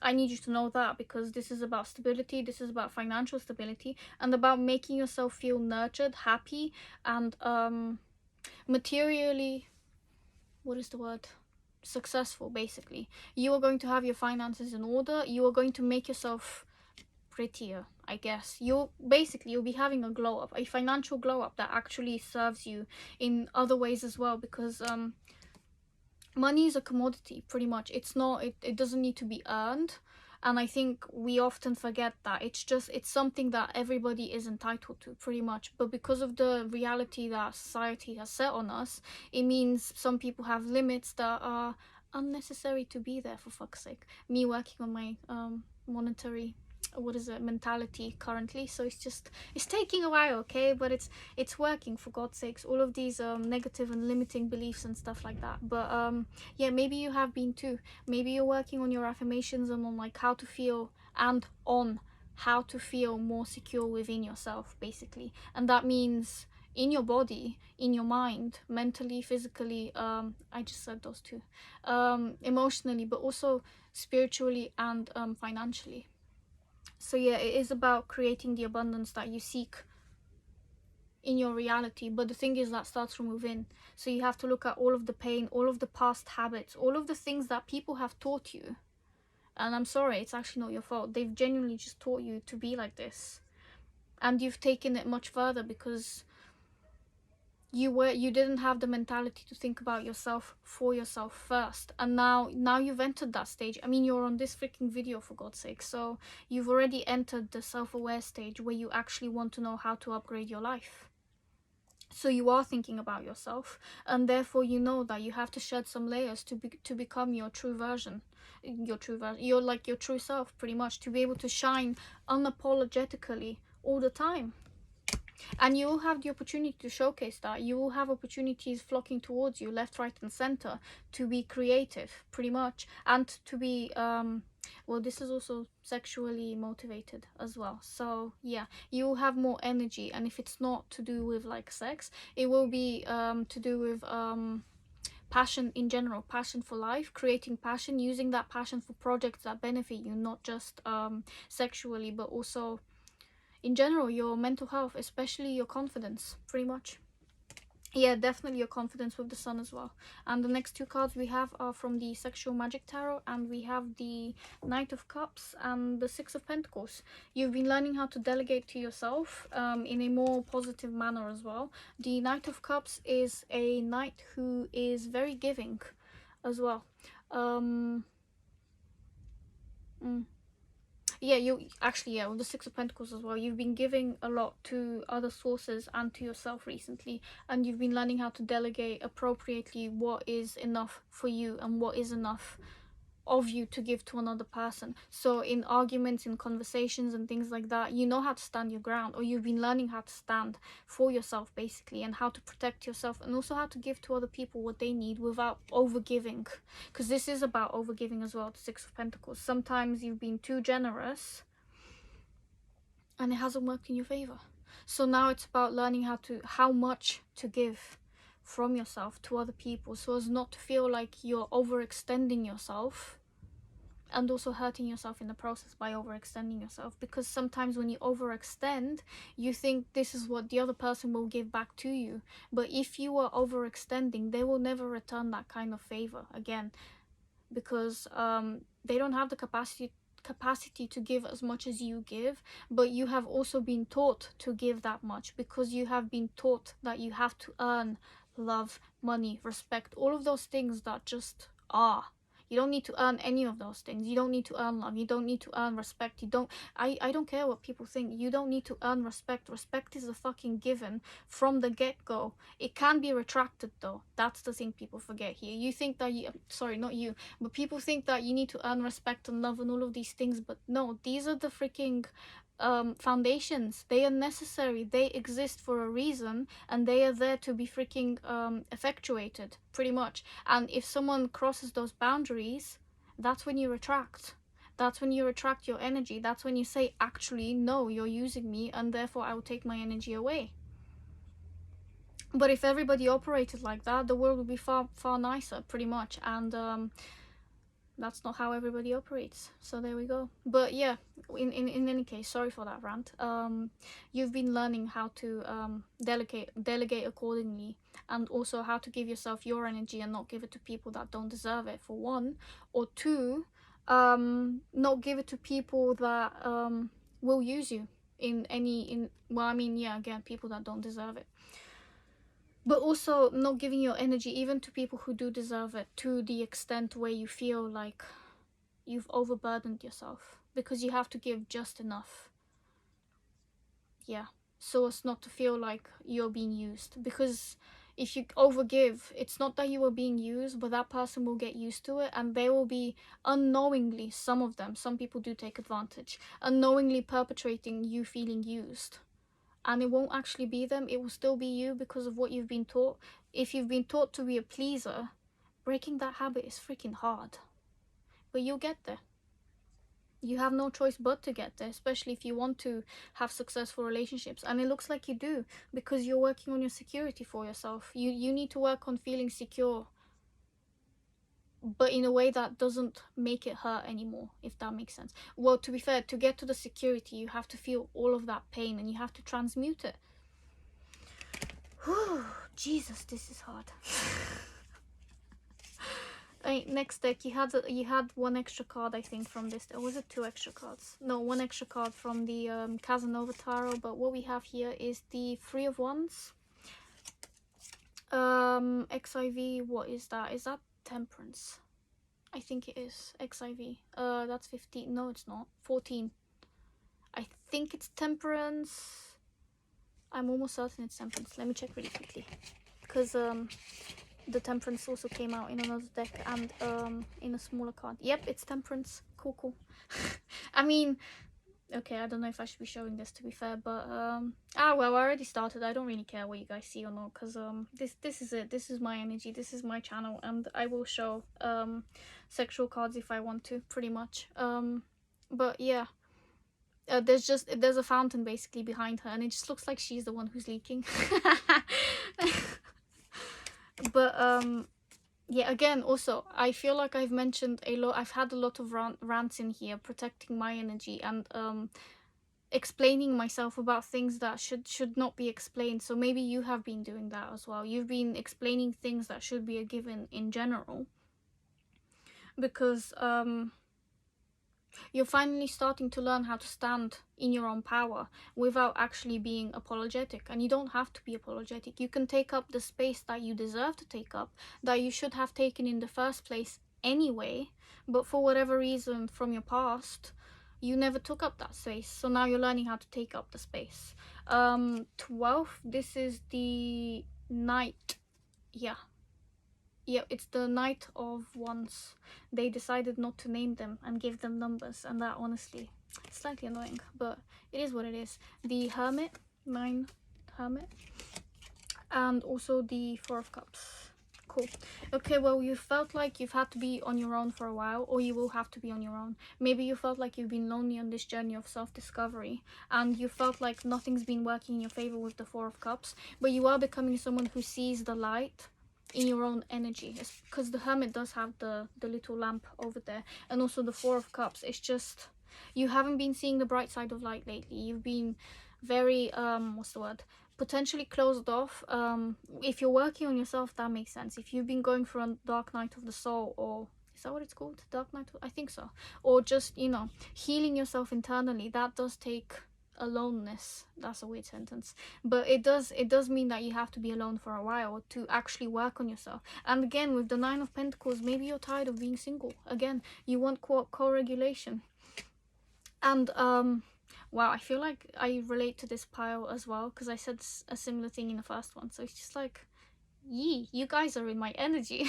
A: I need you to know that, because this is about stability, this is about financial stability, and about making yourself feel nurtured, happy, and materially, what is the word, successful. Basically, you are going to have your finances in order. You are going to make yourself prettier, I guess. You'll be having a glow up, a financial glow up that actually serves you in other ways as well, because money is a commodity, pretty much. It doesn't need to be earned, and I think we often forget that. It's something that everybody is entitled to, pretty much. But because of the reality that society has set on us, it means some people have limits that are unnecessary to be there, for fuck's sake. Me working on my monetary, what is it, mentality currently, so it's taking a while, okay, but it's working, for God's sakes. All of these negative and limiting beliefs and stuff like that. But yeah, maybe you have been too. Maybe you're working on your affirmations and on like how to feel, and on how to feel more secure within yourself, basically. And that means in your body, in your mind, mentally, physically, I just said those two, emotionally, but also spiritually and financially. So yeah, it is about creating the abundance that you seek in your reality. But the thing is, that starts from within. So you have to look at all of the pain, all of the past habits, all of the things that people have taught you. And I'm sorry, it's actually not your fault. They've genuinely just taught you to be like this. And you've taken it much further because you didn't have the mentality to think about yourself for yourself first. And now you've entered that stage. I mean, you're on this freaking video, for God's sake. So you've already entered the self-aware stage where you actually want to know how to upgrade your life. So you are thinking about yourself, and therefore you know that you have to shed some layers to become your true version. You're like your true self, pretty much, to be able to shine unapologetically all the time. And you will have the opportunity to showcase that. You will have opportunities flocking towards you, left, right, and center, to be creative, pretty much, and to be well, this is also sexually motivated as well. So yeah, you will have more energy, and if it's not to do with like sex, it will be to do with passion in general, passion for life, creating passion, using that passion for projects that benefit you, not just sexually, but also in general, your mental health, especially your confidence, pretty much. Yeah, definitely your confidence with the sun as well. And the next two cards we have are from the Sexual Magic Tarot, and we have the Knight of Cups and the Six of Pentacles. You've been learning how to delegate to yourself in a more positive manner as well. The Knight of Cups is a knight who is very giving as well. Yeah, you actually, yeah, with the Six of Pentacles as well, you've been giving a lot to other sources and to yourself recently, and you've been learning how to delegate appropriately what is enough for you and what is enough of you to give to another person. So in arguments, in conversations and things like that, you know how to stand your ground, or you've been learning how to stand for yourself basically, and how to protect yourself, and also how to give to other people what they need without overgiving, because this is about overgiving as well. The Six of Pentacles, sometimes you've been too generous and it hasn't worked in your favor. So now it's about learning how much to give from yourself to other people, so as not to feel like you're overextending yourself and also hurting yourself in the process by overextending yourself. Because sometimes when you overextend, you think this is what the other person will give back to you, but if you are overextending, they will never return that kind of favor again, because they don't have the capacity to give as much as you give. But you have also been taught to give that much, because you have been taught that you have to earn love, money, respect, all of those things that just are. You don't need to earn any of those things. You don't need to earn love. You don't need to earn respect. I don't care what people think. You don't need to earn respect. Respect is a fucking given from the get-go. It can be retracted though. That's the thing people forget here. You think that sorry, not you, but people think that you need to earn respect and love and all of these things, but no, these are the freaking foundations. They are necessary. They exist for a reason, and they are there to be freaking effectuated, pretty much. And if someone crosses those boundaries, that's when you retract. That's when you retract your energy. That's when you say, actually, no, you're using me, and therefore I will take my energy away. But if everybody operated like that, the world would be far, far nicer, pretty much. And that's not how everybody operates, so there we go. But yeah, in any case, sorry for that rant. You've been learning how to delegate accordingly, and also how to give yourself your energy and not give it to people that don't deserve it, for one. Or two, not give it to people that will use you well, I mean, yeah, again, people that don't deserve it. But also not giving your energy even to people who do deserve it, to the extent where you feel like you've overburdened yourself, because you have to give just enough. Yeah, so as not to feel like you're being used. Because if you overgive, it's not that you are being used, but that person will get used to it, and they will be unknowingly, some people do take advantage, unknowingly perpetrating you feeling used. And it won't actually be them, it will still be you, because of what you've been taught. If you've been taught to be a pleaser, breaking that habit is freaking hard, but you'll get there. You have no choice but to get there, especially if you want to have successful relationships, and it looks like you do, because you're working on your security for yourself. You need to work on feeling secure, but in a way that doesn't make it hurt anymore, if that makes sense. Well, to be fair, to get to the security, you have to feel all of that pain, and you have to transmute it. Whew, Jesus, this is hard. Next deck, you had one extra card, I think, from this. Or was it two extra cards? No, one extra card from the Casanova Tarot. But what we have here is the Three of Wands. XIV, what is that? Is that Temperance? I think it is XIV. That's 15. No, it's not. 14. I think it's Temperance. I'm almost certain it's Temperance. Let me check really quickly, because the Temperance also came out in another deck, and in a smaller card. Yep, it's Temperance. Cool. I mean, okay, I don't know if I should be showing this, to be fair, but well, I already started. I don't really care what you guys see or not, because this is it. This is my energy. This is my channel, and I will show sexual cards if I want to, pretty much. But yeah. There's a fountain basically behind her, and it just looks like she's the one who's leaking. But Yeah, again, also, I feel like I've mentioned a lot. I've had a lot of rants in here, protecting my energy and explaining myself about things that should not be explained. So maybe you have been doing that as well. You've been explaining things that should be a given in general, because you're finally starting to learn how to stand in your own power without actually being apologetic. And you don't have to be apologetic. You can take up the space that you deserve to take up, that you should have taken in the first place anyway, but for whatever reason from your past, you never took up that space. So now you're learning how to take up the space. 12, this is the night. Yeah, yeah, it's the Knight of Wands. They decided not to name them and give them numbers, and that honestly slightly annoying, but it is what it is. The Hermit, 9 Hermit, and also the Four of Cups. Cool. Okay, well, you felt like you've had to be on your own for a while, or you will have to be on your own. Maybe you felt like you've been lonely on this journey of self-discovery, and you felt like nothing's been working in your favor with the Four of Cups, but you are becoming someone who sees the light in your own energy, because the Hermit does have the little lamp over there, and also the Four of Cups. It's just you haven't been seeing the bright side of light lately. You've been very what's the word, potentially closed off. If you're working on yourself, that makes sense. If you've been going through a dark night of the soul, or is that what it's called, dark night I think so, or just, you know, healing yourself internally, that does take aloneness. That's a weird sentence, but it does mean that you have to be alone for a while to actually work on yourself. And again, with the Nine of Pentacles, maybe you're tired of being single again. You want co-regulation. And wow, I feel like I relate to this pile as well, because I said a similar thing in the first one. So it's just like, yee, you guys are in my energy.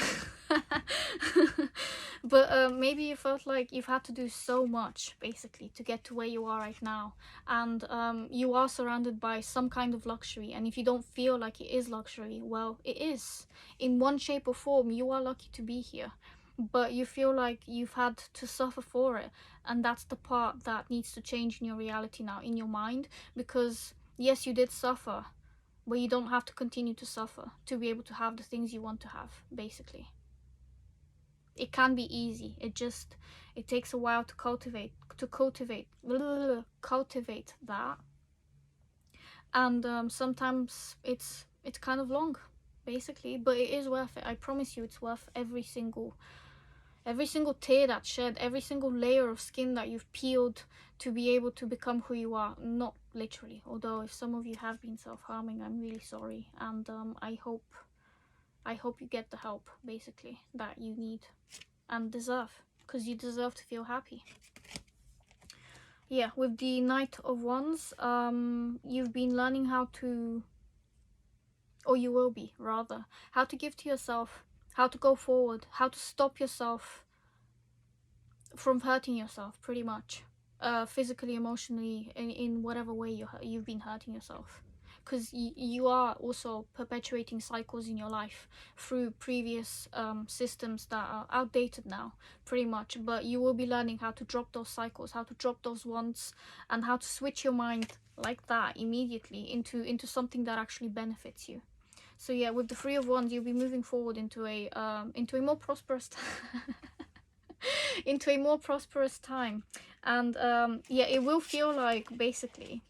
A: But maybe you felt like you've had to do so much basically to get to where you are right now, and you are surrounded by some kind of luxury. And if you don't feel like it is luxury, well, it is in one shape or form. You are lucky to be here, but you feel like you've had to suffer for it, and that's the part that needs to change in your reality now, in your mind. Because yes, you did suffer, but you don't have to continue to suffer to be able to have the things you want to have. Basically, it can be easy. It takes a while to cultivate that. And sometimes it's kind of long, basically, but it is worth it. I promise you, it's worth every single tear that's shed, every single layer of skin that you've peeled to be able to become who you are. Not literally, although if some of you have been self-harming, I'm really sorry. And I hope you get the help, basically, that you need and deserve, because you deserve to feel happy. Yeah, with the Knight of Wands, you've been learning how to, or you will be rather, how to give to yourself, how to go forward, how to stop yourself from hurting yourself, pretty much, physically, emotionally, in whatever way you've been hurting yourself, because you are also perpetuating cycles in your life through previous systems that are outdated now, pretty much. But you will be learning how to drop those cycles, how to drop those wants, and how to switch your mind like that immediately into something that actually benefits you. So yeah, with the Three of Wands, you'll be moving forward into a more prosperous into a more prosperous time. And yeah, it will feel like basically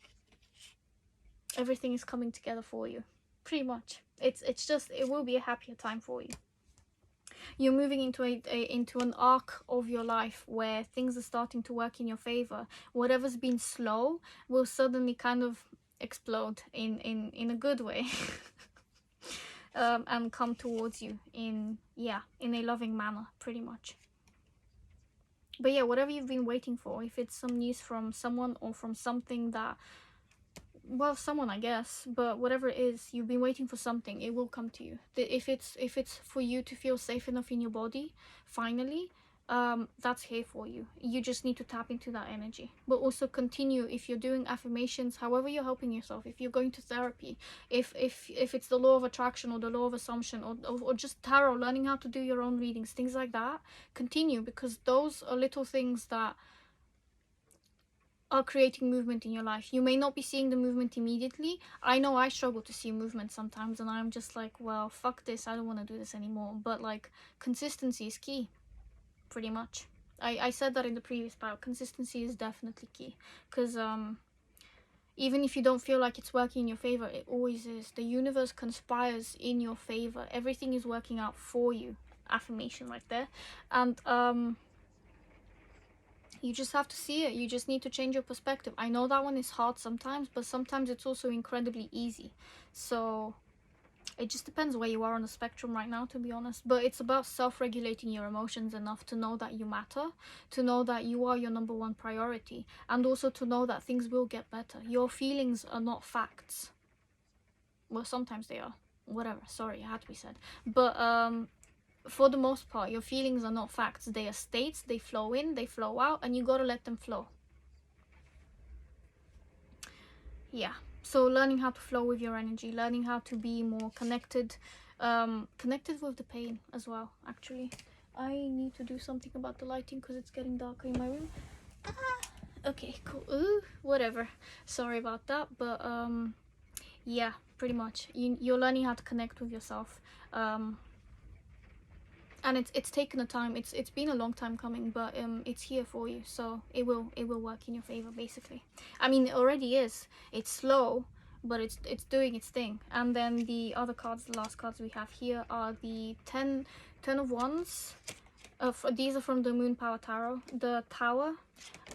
A: everything is coming together for you, pretty much. It's just, it will be a happier time for you. You're moving into into an arc of your life where things are starting to work in your favor. Whatever's been slow will suddenly kind of explode in a good way. And come towards you in a loving manner, pretty much. But yeah, whatever you've been waiting for, if it's some news from someone or from something that, well, someone, I guess, but whatever it is, you've been waiting for something, it will come to you. If it's for you to feel safe enough in your body, finally, that's here for you. You just need to tap into that energy. But also continue, if you're doing affirmations, however you're helping yourself, if you're going to therapy, if it's the law of attraction or the law of assumption, or just tarot, learning how to do your own readings, things like that, continue, because those are little things that are creating movement in your life. You may not be seeing the movement immediately. I know I struggle to see movement sometimes, and I'm just like, well, fuck this, I don't want to do this anymore. But like, consistency is key, pretty much. I said that in the previous part. Consistency is definitely key, because even if you don't feel like it's working in your favor, it always is. The universe conspires in your favor. Everything is working out for you. Affirmation right there. And you just have to see it. You just need to change your perspective. I know that one is hard sometimes, but sometimes it's also incredibly easy. So it just depends where you are on the spectrum right now, to be honest. But it's about self-regulating your emotions enough to know that you matter, to know that you are your number one priority, and also to know that things will get better. Your feelings are not facts. Well, sometimes they are. Whatever, sorry, it had to be said. But for the most part, your feelings are not facts. They are states. They flow in, they flow out, and you gotta let them flow. Yeah, so learning how to flow with your energy, learning how to be more connected, connected with the pain as well. Actually, I need to do something about the lighting because it's getting darker in my room. Okay, cool. Ooh, whatever, sorry about that. But yeah, pretty much you're learning how to connect with yourself. And it's taken a time. It's been a long time coming, but it's here for you, so it will work in your favor, basically. I mean, it already is. It's slow, but it's doing its thing. And then the other cards, the last cards we have here, are the 10 of Wands. These are from the Moon Power Tarot, the Tower,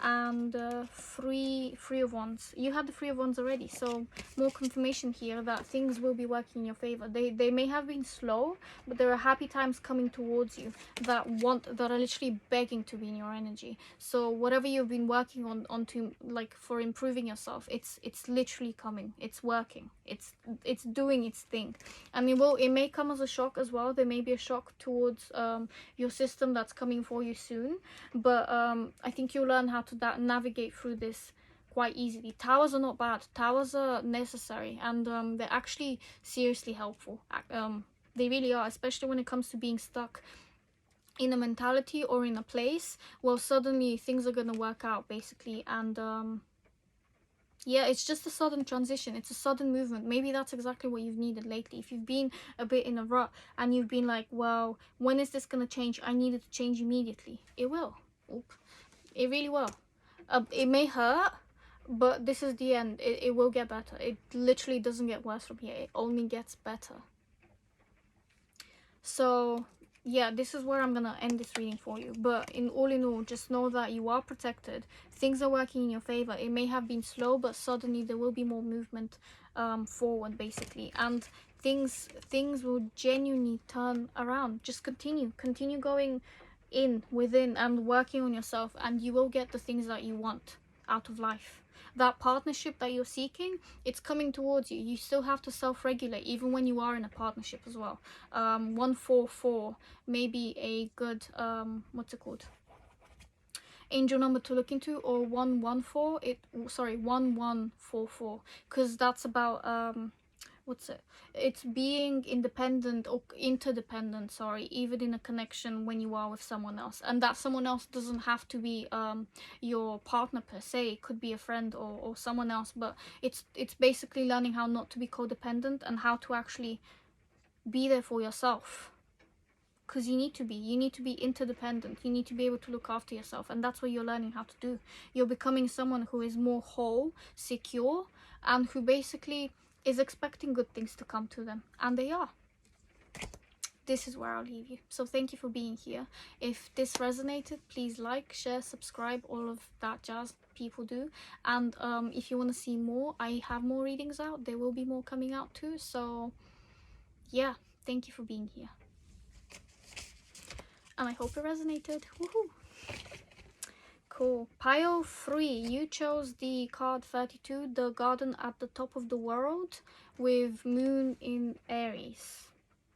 A: and three of Wands. You had the Three of Wands already, so more confirmation here that things will be working in your favor. They may have been slow, but there are happy times coming towards you that are literally begging to be in your energy. So whatever you've been working on to, like, for improving yourself, it's literally coming. It's working. It's doing its thing. And it may come as a shock as well. There may be a shock towards your system that's coming for you soon, but I think you'll learn how to navigate through this quite easily. Towers are not bad. Towers are necessary, and they're actually seriously helpful. They really are, especially when it comes to being stuck in a mentality or in a place. Well, suddenly things are gonna work out, basically. And yeah, it's just a sudden transition. It's a sudden movement. Maybe that's exactly what you've needed lately. If you've been a bit in a rut and you've been like, well, when is this gonna change? I need it to change immediately. It will. Oop. It really will. It may hurt, but this is the end. It will get better. It literally doesn't get worse from here. It only gets better. So yeah, this is where I'm gonna end this reading for you. But in all, just know that you are protected. Things are working in your favor. It may have been slow, but suddenly there will be more movement forward, basically. And things will genuinely turn around. Just continue going within and working on yourself, and you will get the things that you want out of life. That partnership that you're seeking, it's coming towards you. You still have to self-regulate even when you are in a partnership as well. 144 may be a good what's it called, angel number to look into, or 1144, because that's about what's it, it's being independent or interdependent, sorry, even in a connection when you are with someone else. And that someone else doesn't have to be your partner per se. It could be a friend or someone else, but it's basically learning how not to be codependent and how to actually be there for yourself, because you need to be interdependent. You need to be able to look after yourself, and that's what you're learning how to do. You're becoming someone who is more whole, secure, and who basically is expecting good things to come to them, and they are. This is where I'll leave you. So thank you for being here. If this resonated, please like, share, subscribe, all of that jazz people do. And if you want to see more, I have more readings out. There will be more coming out too. So yeah, thank you for being here, and I hope it resonated. Woohoo! Cool. Pile 3, you chose the card 32, the garden at the top of the world with moon in Aries.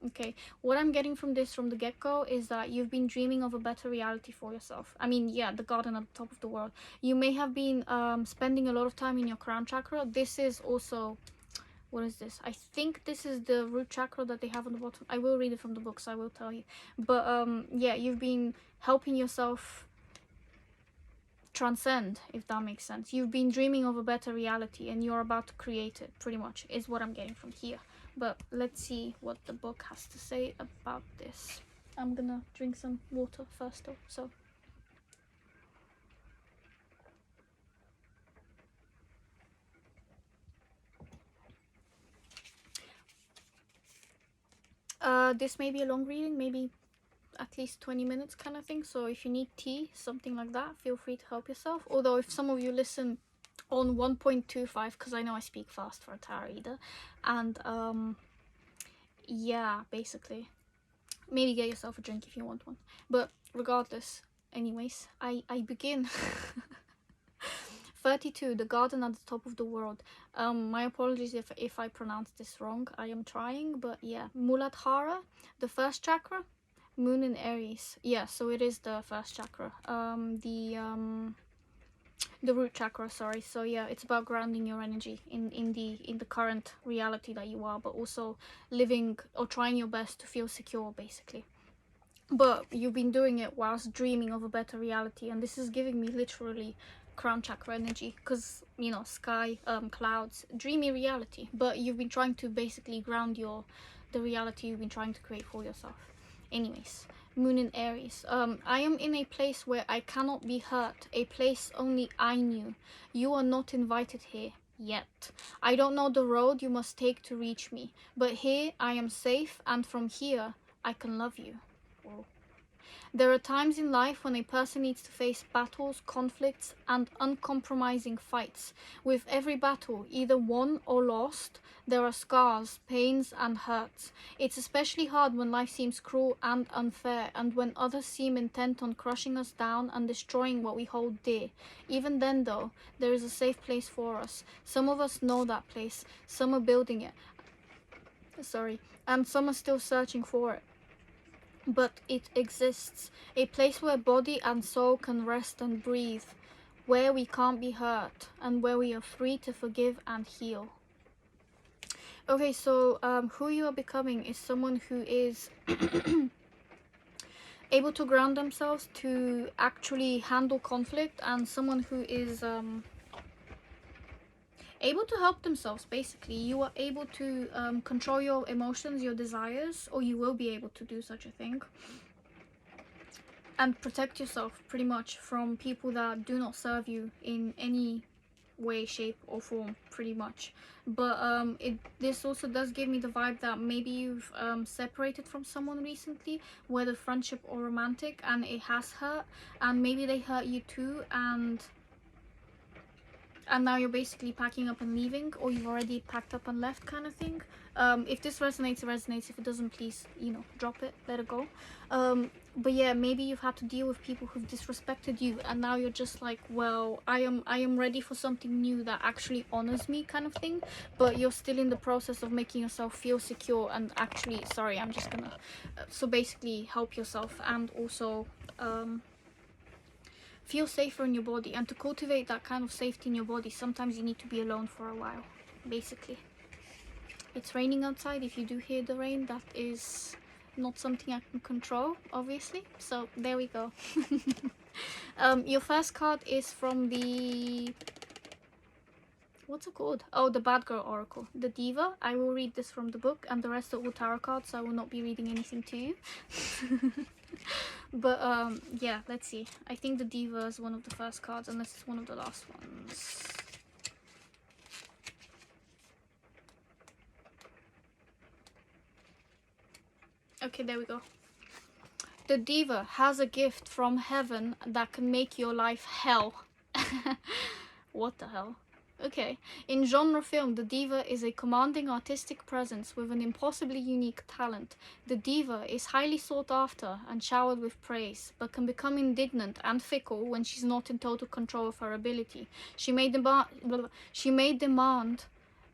A: Okay, what I'm getting from this from the get-go is that you've been dreaming of a better reality for yourself. I mean, yeah, the garden at the top of the world. You may have been spending a lot of time in your crown chakra. This is also, what is this? I think this is the root chakra that they have on the bottom. I will read it from the books, I will tell you. But yeah, you've been helping yourself, transcend, if that makes sense. You've been dreaming of a better reality and you're about to create it, pretty much, is what I'm getting from here. But let's see what the book has to say about this. I'm gonna drink some water first though, so. This may be a long reading, maybe at least 20 minutes kind of thing. So if you need tea, something like that, feel free to help yourself. Although if some of you listen on 1.25, because I know I speak fast for a tarot reader, and yeah, basically, maybe get yourself a drink if you want one. But regardless, anyways, I begin. 32, the garden at the top of the world. My apologies if I pronounce this wrong. I am trying, but yeah. Muladhara, the first chakra, moon in Aries. Yeah, so it is the first chakra. The root chakra, sorry. So yeah, it's about grounding your energy in the current reality that you are, but also living or trying your best to feel secure, basically. But you've been doing it whilst dreaming of a better reality, and this is giving me literally crown chakra energy, because you know, sky, clouds, dreamy reality. But you've been trying to basically ground the reality you've been trying to create for yourself. Anyways, moon in Aries. I am in a place where I cannot be hurt, a place only I knew. You are not invited here yet. I don't know the road you must take to reach me, but here I am safe, and from here I can love you. Whoa. There are times in life when a person needs to face battles, conflicts, and uncompromising fights. With every battle, either won or lost, there are scars, pains, and hurts. It's especially hard when life seems cruel and unfair, and when others seem intent on crushing us down and destroying what we hold dear. Even then, though, there is a safe place for us. Some of us know that place, some are building it. And some are still searching for it. But it exists, a place where body and soul can rest and breathe, where we can't be hurt, and where we are free to forgive and heal. Okay, so who you are becoming is someone who is able to ground themselves to actually handle conflict, and someone who is able to help themselves. Basically, you are able to control your emotions, your desires, or you will be able to do such a thing, and protect yourself pretty much from people that do not serve you in any way, shape, or form, pretty much. But this also does give me the vibe that maybe you've separated from someone recently, whether friendship or romantic, and it has hurt, and maybe they hurt you too, and now you're basically packing up and leaving, or you've already packed up and left, kind of thing. If this resonates, it resonates. If it doesn't, please, you know, drop it, let it go. But yeah, maybe you've had to deal with people who've disrespected you, and now you're just like, well, I am ready for something new that actually honors me, kind of thing. But you're still in the process of making yourself feel secure and actually, sorry, I'm just gonna so basically help yourself, and also feel safer in your body. And to cultivate that kind of safety in your body, sometimes you need to be alone for a while, basically. It's raining outside. If you do hear the rain, that is not something I can control, obviously. So there we go. Your first card is from the, what's it called? Oh, the Bad Girl Oracle, the Diva. I will read this from the book, and the rest are all tarot cards, so I will not be reading anything to you. But yeah, let's see. I think the Diva is one of the first cards, unless it's one of the last ones. Okay, there we go. The Diva has a gift from heaven that can make your life hell. What the hell? Okay. In genre film, the Diva is a commanding artistic presence with an impossibly unique talent. The Diva is highly sought after and showered with praise, but can become indignant and fickle when she's not in total control of her ability. She may demand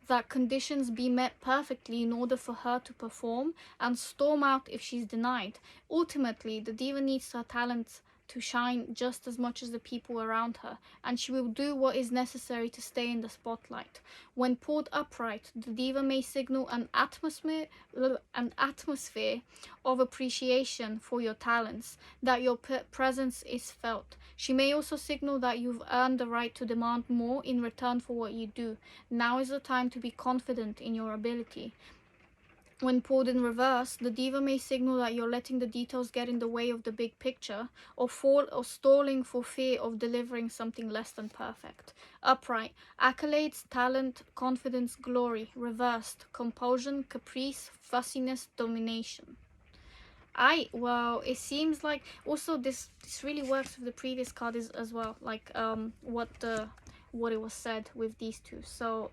A: that conditions be met perfectly in order for her to perform, and storm out if she's denied. Ultimately, the Diva needs her talents to shine just as much as the people around her, and she will do what is necessary to stay in the spotlight. When poured upright, the diva may signal an atmosphere of appreciation for your talents, that your presence is felt. She may also signal that you've earned the right to demand more in return for what you do. Now is the time to be confident in your ability. When pulled in reverse, the diva may signal that you're letting the details get in the way of the big picture, or stalling for fear of delivering something less than perfect. Upright, accolades, talent, confidence, glory. Reversed, compulsion, caprice, fussiness, domination. Well, it seems like also this really works with the previous card as well, like what it was said with these two. So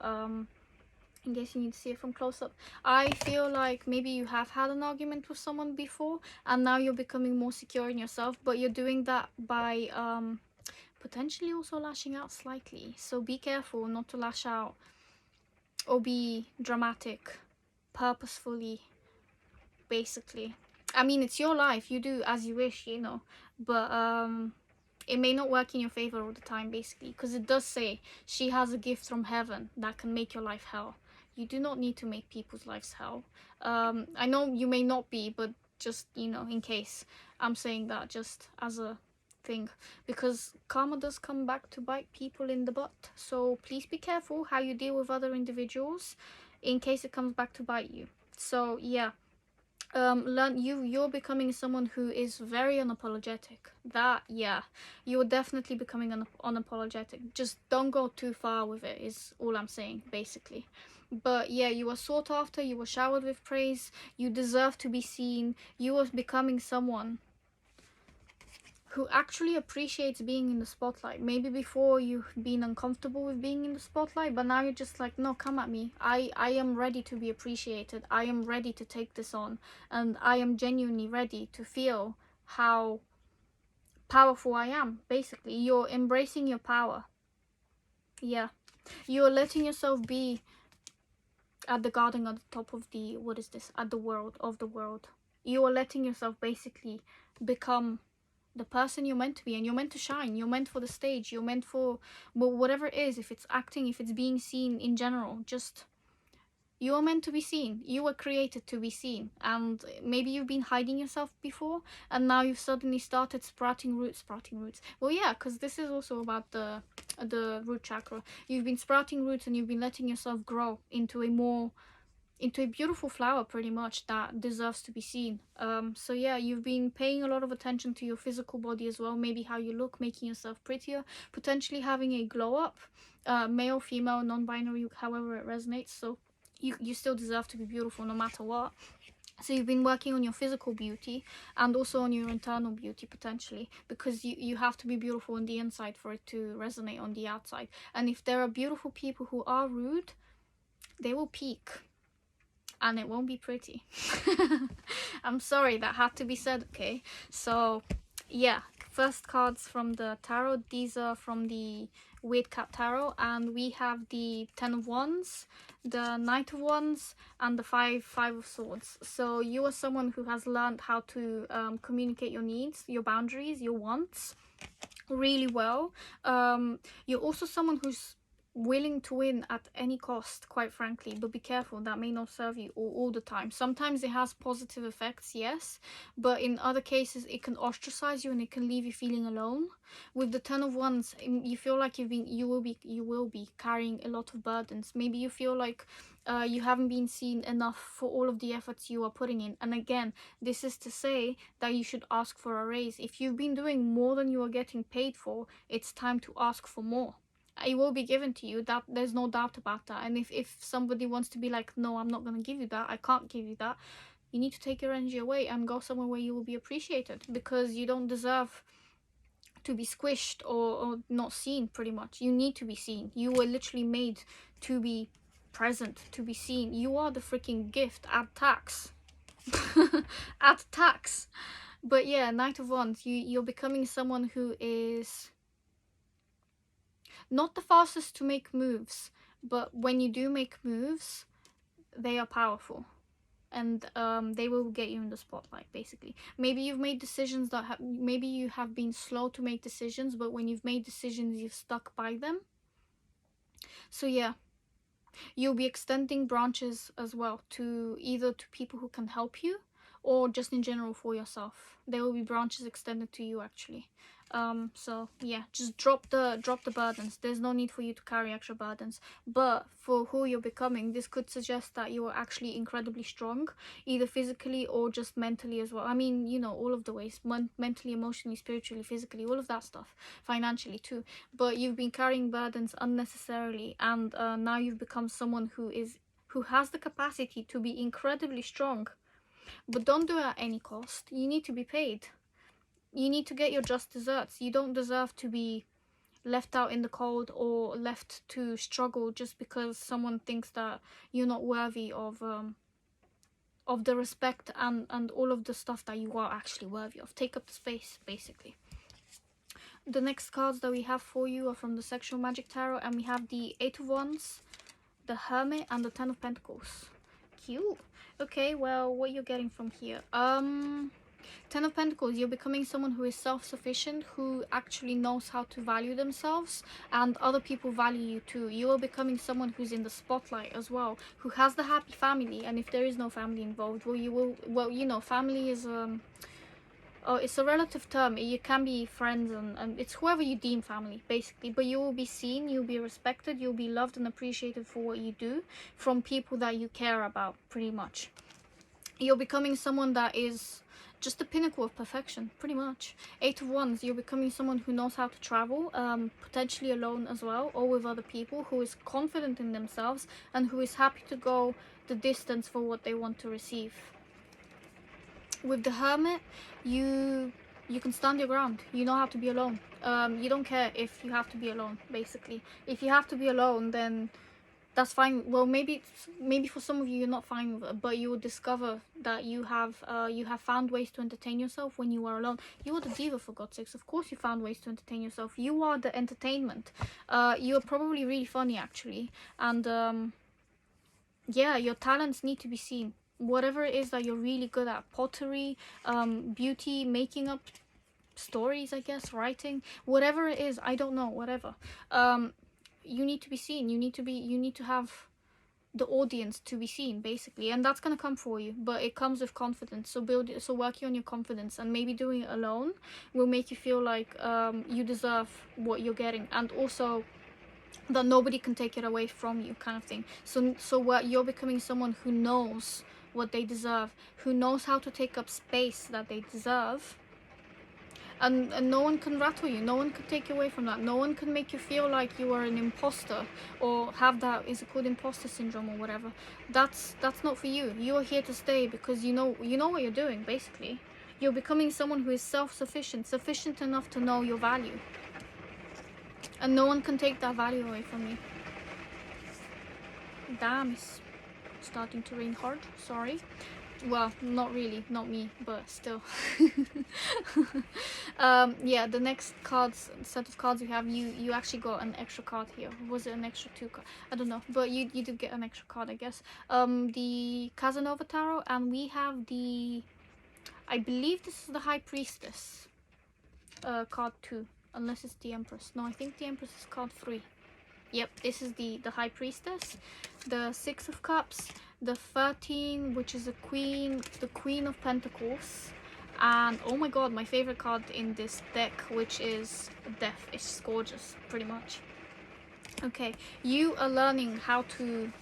A: in case you need to see it from close up, I feel like maybe you have had an argument with someone before, and now you're becoming more secure in yourself, but you're doing that by potentially also lashing out slightly. So be careful not to lash out or be dramatic purposefully, basically. I mean, it's your life, you do as you wish, you know, but it may not work in your favor all the time, basically, because it does say she has a gift from heaven that can make your life hell. You do not need to make people's lives hell. I know you may not be, but just, you know, in case, I'm saying that just as a thing, because karma does come back to bite people in the butt. So please be careful how you deal with other individuals in case it comes back to bite you. So yeah, you're becoming someone who is very unapologetic. That, yeah, you're definitely becoming unapologetic. Just don't go too far with it, is all I'm saying, basically. But yeah, you are sought after, you were showered with praise, you deserve to be seen, you are becoming someone who actually appreciates being in the spotlight. Maybe before you've been uncomfortable with being in the spotlight, but now you're just like, no, come at me. I am ready to be appreciated. I am ready to take this on, and I am genuinely ready to feel how powerful I am. Basically, you're embracing your power. Yeah, you're letting yourself be at the garden at the top of the, what is this, at the world of the world. You are letting yourself basically become the person you're meant to be, and you're meant to shine. You're meant for the stage, you're meant for, well, whatever it is, if it's acting, if it's being seen in general, just you are meant to be seen. You were created to be seen, and maybe you've been hiding yourself before, and now you've suddenly started sprouting roots. Well, yeah, because this is also about the root chakra. You've been sprouting roots, and you've been letting yourself grow into a beautiful flower, pretty much, that deserves to be seen. So yeah, you've been paying a lot of attention to your physical body as well, maybe how you look, making yourself prettier, potentially having a glow up, male, female, non-binary, however it resonates. So you still deserve to be beautiful no matter what. So you've been working on your physical beauty and also on your internal beauty, potentially, because you have to be beautiful on the inside for it to resonate on the outside. And if there are beautiful people who are rude, they will peak, and it won't be pretty. I'm sorry, that had to be said, okay? So yeah, first cards from the tarot. These are from the Weird Cat Tarot, and we have the Ten of Wands, the Knight of Wands, and the Five of Swords. So you are someone who has learned how to communicate your needs, your boundaries, your wants really well. You're also someone who's willing to win at any cost, quite frankly, but be careful, that may not serve you all the time. Sometimes it has positive effects, yes, but in other cases it can ostracize you and it can leave you feeling alone. With the Ten of Wands, you feel like you will be carrying a lot of burdens. Maybe you feel like you haven't been seen enough for all of the efforts you are putting in. And again, this is to say that you should ask for a raise. If you've been doing more than you are getting paid for, it's time to ask for more. It will be given to you, that there's no doubt about that. And if somebody wants to be like, no, I'm not going to give you that, I can't give you that, you need to take your energy away and go somewhere where you will be appreciated, because you don't deserve to be squished or not seen. Pretty much, you need to be seen. You were literally made to be present, to be seen. You are the freaking gift. Add tax. Add tax. But yeah, Knight of Wands, you're becoming someone who is not the fastest to make moves, but when you do make moves, they are powerful. and they will get you in the spotlight, basically. Maybe you've made decisions that maybe you have been slow to make decisions, but when you've made decisions, you've stuck by them. So yeah, you'll be extending branches as well, to either to people who can help you, or just in general for yourself. There will be branches extended to you, actually. So yeah, just drop the burdens. There's no need for you to carry extra burdens. But for who you're becoming, this could suggest that you are actually incredibly strong, either physically or just mentally as well. I mean, you know, all of the ways: mentally, emotionally, spiritually, physically, all of that stuff, financially too. But you've been carrying burdens unnecessarily, and now you've become someone who has the capacity to be incredibly strong. But don't do it at any cost. You need to be paid. You need to get your just desserts. You don't deserve to be left out in the cold or left to struggle just because someone thinks that you're not worthy of the respect and all of the stuff that you are actually worthy of. Take up the space, basically. The next cards that we have for you are from the Sexual Magic Tarot, and we have the Eight of Wands, the Hermit, and the Ten of Pentacles. Cute. Okay, well, what you're getting from here? Ten of Pentacles, you're becoming someone who is self-sufficient, who actually knows how to value themselves, and other people value you too. You are becoming someone who's in the spotlight as well, who has the happy family. And if there is no family involved, well, you know, family is oh, it's a relative term. You can be friends, and it's whoever you deem family, basically. But you will be seen, you'll be respected, you'll be loved and appreciated for what you do from people that you care about, pretty much. You're becoming someone that is just the pinnacle of perfection, pretty much. Eight of Wands, you're becoming someone who knows how to travel, potentially alone as well, or with other people, who is confident in themselves, and who is happy to go the distance for what they want to receive. With the Hermit, you can stand your ground. You know how to be alone. You don't care if you have to be alone, basically. If you have to be alone, then that's fine. Well, maybe for some of you, you're not fine with it, but you will discover that you have found ways to entertain yourself when you are alone. You are the diva, for God's sakes. Of course you found ways to entertain yourself. You are the entertainment. You're probably really funny, actually, and yeah, your talents need to be seen. Whatever it is that you're really good at, pottery, beauty, making up stories, I guess, writing, whatever it is, I don't know, whatever. You need to be seen. You need to have the audience to be seen, basically, and that's gonna come for you, but it comes with confidence. So working on your confidence, and maybe doing it alone will make you feel like you deserve what you're getting, and also that nobody can take it away from you, kind of thing. So what you're becoming someone who knows what they deserve, who knows how to take up space that they deserve, and no one can rattle you, no one can take you away from that, no one can make you feel like you are an imposter, or have that, is it called imposter syndrome or whatever. That's not for you. You are here to stay because you know what you're doing, basically. You're becoming someone who is self-sufficient, sufficient enough to know your value, and no one can take that value away from you. Damn, it's starting to rain hard. Sorry. Well, not really, not me, but still. Yeah, the next set of cards we have, you actually got an extra card here. Was it an extra 2 card? I don't know, but you did get an extra card, I guess. The Casanova Tarot, and we have I believe this is the High Priestess, card 2, unless it's the Empress. No, I think the Empress is card 3. Yep, this is the High Priestess, the 6 of Cups, the 13, which is the Queen of Pentacles, and oh my god, my favorite card in this deck, which is Death. It's gorgeous, pretty much. Okay, you are learning how to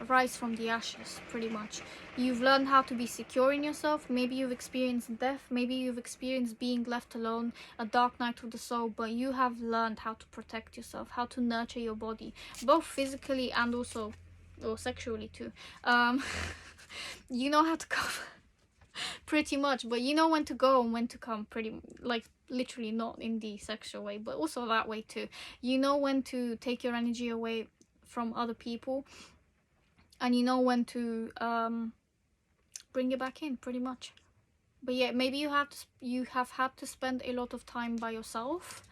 A: rise from the ashes, pretty much. You've learned how to be secure in yourself. Maybe you've experienced death, maybe you've experienced being left alone, a dark night of the soul, but you have learned how to protect yourself, how to nurture your body, both physically and also, or sexually too. You know how to cover pretty much, but you know when to go and when to come, pretty, like, literally, not in the sexual way, but also that way too. You know when to take your energy away from other people, and you know when to bring it back in, pretty much. But yeah, maybe you have had to spend a lot of time by yourself,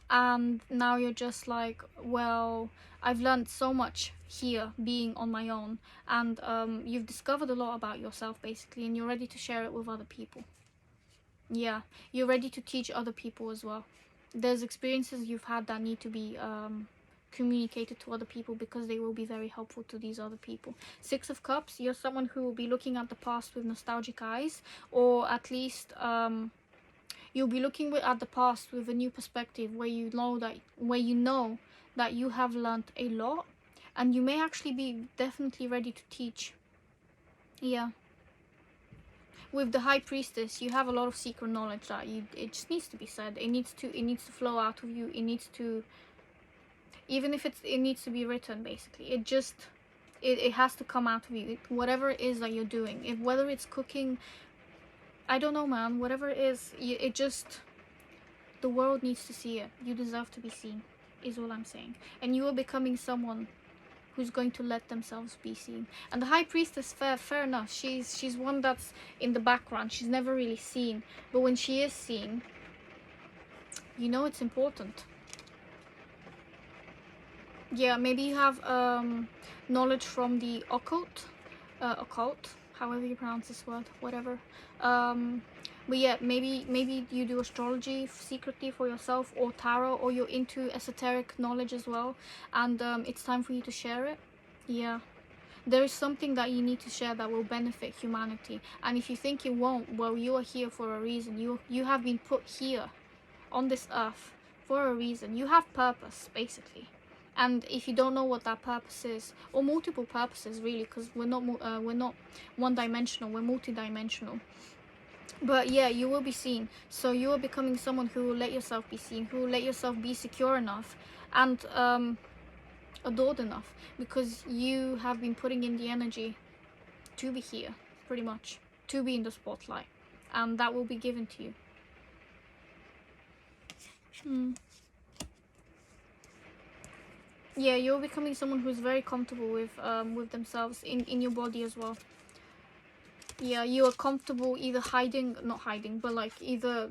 A: and now you're just like, well, I've learned so much here being on my own, and you've discovered a lot about yourself basically, and you're ready to share it with other people. Yeah, you're ready to teach other people as well. There's experiences you've had that need to be communicated to other people, because they will be very helpful to these other people. Six of Cups, you're someone who will be looking at the past with nostalgic eyes, or at least you'll be looking at the past with a new perspective, where you know that you have learned a lot, and you may actually be definitely ready to teach. Yeah. With the High Priestess, you have a lot of secret knowledge that it just needs to be said. It needs to flow out of you. It needs to, even if it needs to be written basically. It has to come out of you. Whatever it is that you're doing, if whether it's cooking, I don't know, man. Whatever it is, the world needs to see it. You deserve to be seen, is all I'm saying. And you are becoming someone who's going to let themselves be seen. And the High Priestess, fair enough. She's one that's in the background. She's never really seen. But when she is seen, you know it's important. Yeah, maybe you have knowledge from the occult, however you pronounce this word, whatever. But yeah, maybe you do astrology secretly for yourself, or tarot, or you're into esoteric knowledge as well, and it's time for you to share it. Yeah. There is something that you need to share that will benefit humanity, and if you think it won't, well, you are here for a reason. You have been put here on this earth for a reason. You have purpose basically, and if you don't know what that purpose is, or multiple purposes really, because we're not one-dimensional, we're multi-dimensional. But yeah, you will be seen. So you are becoming someone who will let yourself be seen, who will let yourself be secure enough, and adored enough, because you have been putting in the energy to be here, pretty much, to be in the spotlight, and that will be given to you. Yeah, you're becoming someone who's very comfortable with themselves in your body as well. Yeah, you are comfortable either not hiding, but like either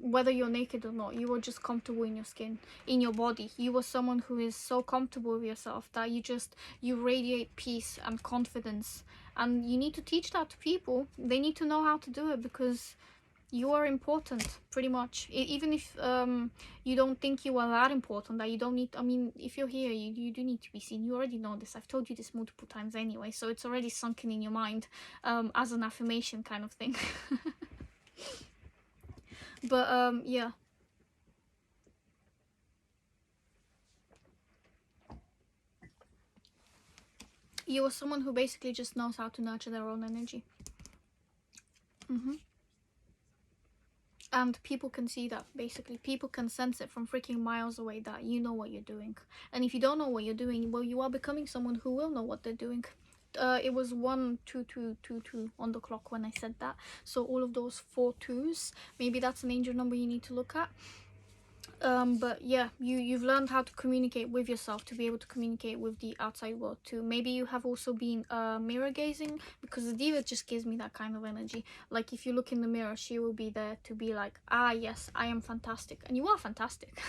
A: whether you're naked or not, you are just comfortable in your skin, in your body. You are someone who is so comfortable with yourself that you radiate peace and confidence, and you need to teach that to people. They need to know how to do it, because you are important, pretty much. Even if you don't think you are that important, that you don't need, I mean, if you're here, you do need to be seen. You already know this. I've told you this multiple times anyway, so it's already sunken in your mind, as an affirmation kind of thing. But yeah, you are someone who basically just knows how to nurture their own energy. And people can see that, basically. People can sense it from freaking miles away, that you know what you're doing. And if you don't know what you're doing, well, you are becoming someone who will know what they're doing. It was 12222 on the clock when I said that. So all of those 4 2s, maybe that's an angel number you need to look at. But yeah, you've learned how to communicate with yourself to be able to communicate with the outside world too. Maybe you have also been mirror gazing, because the diva just gives me that kind of energy. Like, if you look in the mirror, she will be there to be like, ah yes, I am fantastic, and you are fantastic.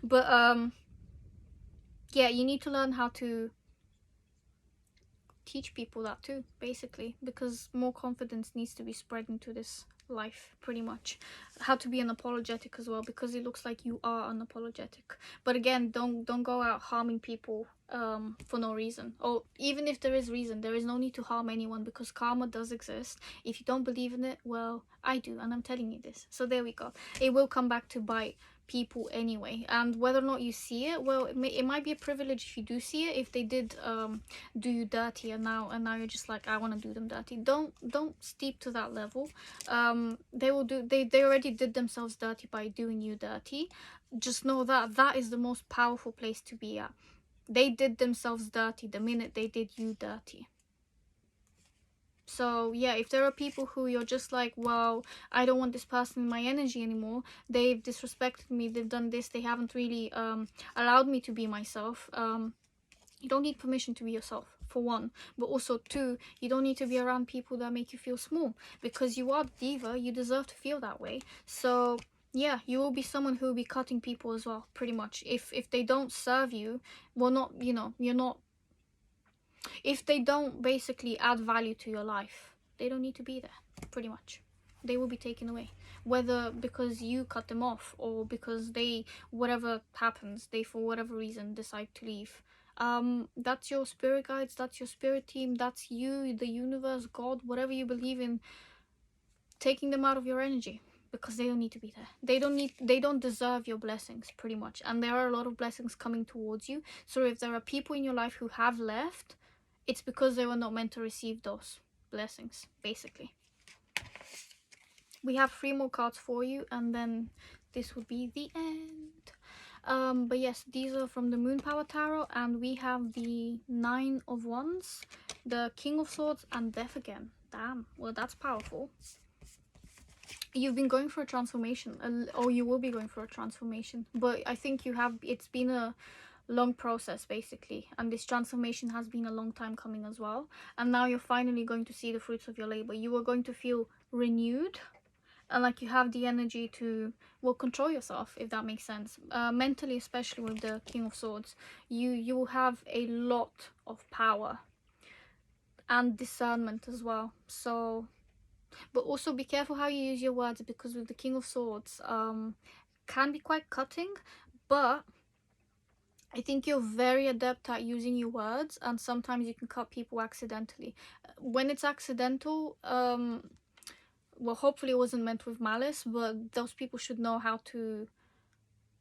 A: But yeah, you need to learn how to teach people that too, basically, because more confidence needs to be spread into this life, pretty much. How to be unapologetic as well, because it looks like you are unapologetic. But again, don't go out harming people for no reason, or even if there is reason, there is no need to harm anyone, because karma does exist. If you don't believe in it, well, I do, and I'm telling you this, so there we go. It will come back to bite people anyway, and whether or not you see it, well, it might be a privilege if you do see it. If they did do you dirty, and now you're just like, I want to do them dirty, don't steep to that level. They will do, they already did themselves dirty by doing you dirty. Just know that that is the most powerful place to be at. They did themselves dirty the minute they did you dirty. So yeah, if there are people who you're just like, well, I don't want this person in my energy anymore, they've disrespected me, they've done this, they haven't really allowed me to be myself, you don't need permission to be yourself, for one. But also, two, you don't need to be around people that make you feel small, because you are the diva, you deserve to feel that way. So Yeah, you will be someone who will be cutting people as well, pretty much. If they don't serve you, well, not, you know, you're not, if they don't basically add value to your life, they don't need to be there, pretty much. They will be taken away, whether because you cut them off or because they, whatever happens, they for whatever reason decide to leave. That's your spirit guides, that's your spirit team, that's you, the universe, God, whatever you believe in, taking them out of your energy, because they don't need to be there. They don't deserve your blessings, pretty much. And there are a lot of blessings coming towards you. So if there are people in your life who have left, it's because they were not meant to receive those blessings, basically. We have 3 more cards for you, and then this would be the end. But yes, these are from the Moon Power Tarot, and we have the 9 of Wands, the King of Swords, and Death again. Damn, well, that's powerful. You've been going for a transformation, or you will be going for a transformation, but I think you have, it's been a long process basically, and this transformation has been a long time coming as well, and now you're finally going to see the fruits of your labor. You are going to feel renewed, and like you have the energy to, well, control yourself, if that makes sense, mentally, especially with the King of Swords. You will have a lot of power and discernment as well. So, but also be careful how you use your words, because with the King of Swords, can be quite cutting, but I think you're very adept at using your words, and sometimes you can cut people accidentally. When it's accidental, well, hopefully it wasn't meant with malice, but those people should know how to,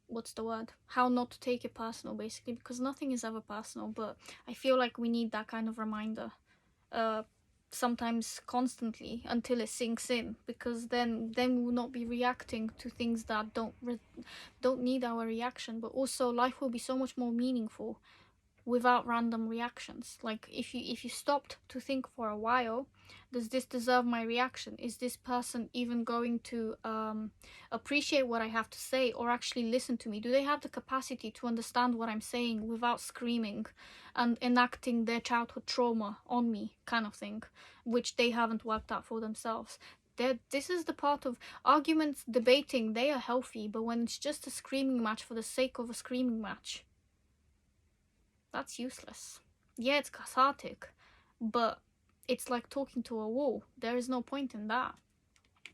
A: what's the word, how not to take it personal, basically, because nothing is ever personal. But I feel like we need that kind of reminder, sometimes constantly, until it sinks in, because then we will not be reacting to things that don't need our reaction. But also life will be so much more meaningful without random reactions. Like if you stopped to think for a while, does this deserve my reaction? Is this person even going to appreciate what I have to say, or actually listen to me? Do they have the capacity to understand what I'm saying without screaming and enacting their childhood trauma on me, kind of thing, which they haven't worked out for themselves? This is the part of arguments, debating, they are healthy, but when it's just a screaming match for the sake of a screaming match, that's useless. Yeah, it's cathartic, but it's like talking to a wall. There is no point in that.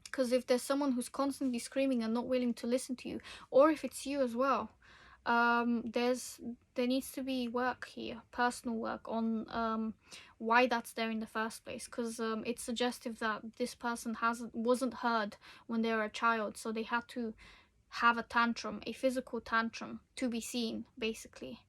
A: Because if there's someone who's constantly screaming and not willing to listen to you, or if it's you as well, there needs to be work here, personal work on why that's there in the first place. Because it's suggestive that this person wasn't heard when they were a child, so they had to have a tantrum, a physical tantrum, to be seen, basically.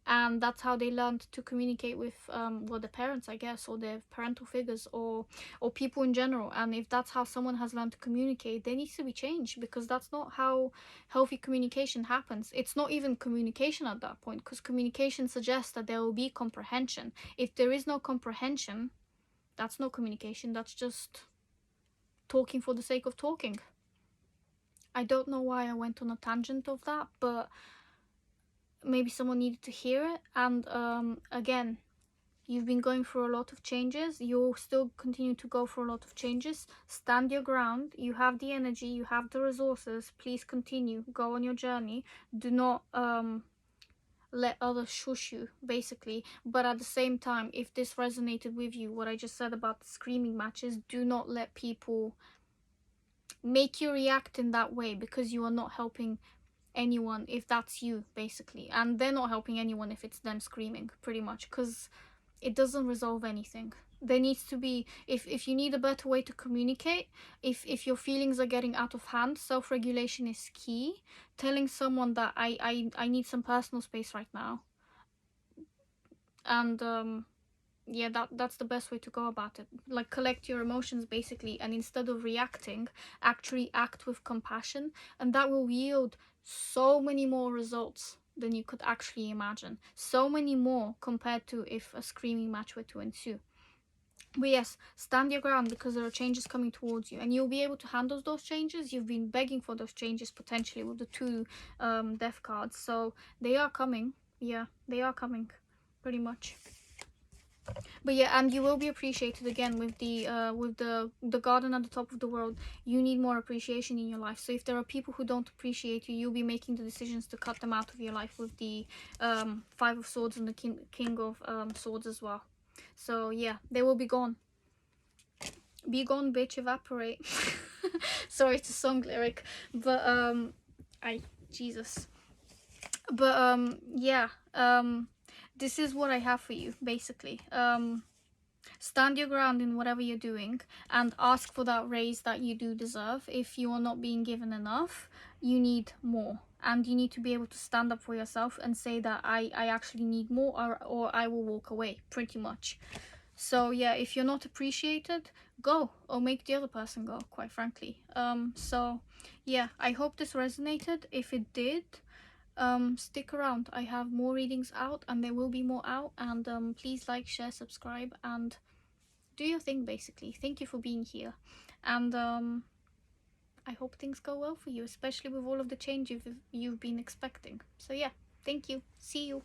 A: And that's how they learned to communicate with well, the parents, I guess, or their parental figures, or people in general. And if that's how someone has learned to communicate, there needs to be change, because that's not how healthy communication happens. It's not even communication at that point, because communication suggests that there will be comprehension. If there is no comprehension, that's not communication, that's just talking for the sake of talking. I don't know why I went on a tangent of that, but maybe someone needed to hear it. And again, you've been going through a lot of changes, you'll still continue to go through a lot of changes. Stand your ground, you have the energy, you have the resources, please continue, go on your journey. Do not let others shush you, basically. But at the same time, if this resonated with you, what I just said about the screaming matches, do not let people make you react in that way, because you are not helping anyone if that's you, basically. And they're not helping anyone if it's them screaming, pretty much, because it doesn't resolve anything. There needs to be, if you need a better way to communicate, if your feelings are getting out of hand, self-regulation is key. Telling someone that I need some personal space right now, and yeah, that's the best way to go about it. Like, collect your emotions, basically, and instead of reacting, actually act with compassion, and that will yield so many more results than you could actually imagine. So many more compared to if a screaming match were to ensue. But yes, stand your ground, because there are changes coming towards you, and you'll be able to handle those changes. You've been begging for those changes, potentially, with the 2 death cards, so they are coming. Yeah, they are coming, pretty much. But yeah, and you will be appreciated again with the garden at the top of the world. You need more appreciation in your life. So if there are people who don't appreciate you, you'll be making the decisions to cut them out of your life with the Five of Swords and the King of Swords as well. So yeah, they will be gone. Be gone, bitch, evaporate. Sorry, it's a song lyric, but I Jesus. But yeah, this is what I have for you basically. Stand your ground in whatever you're doing and ask for that raise that you do deserve. If you are not being given enough, you need more, and you need to be able to stand up for yourself and say that I actually need more, or I will walk away, pretty much. So yeah, if you're not appreciated, go, or make the other person go, quite frankly. So yeah, I hope this resonated. If it did, stick around. I have more readings out, and there will be more out, and please like, share, subscribe, and do your thing basically. Thank you for being here, and I hope things go well for you, especially with all of the change you've been expecting. So yeah, thank you. See you.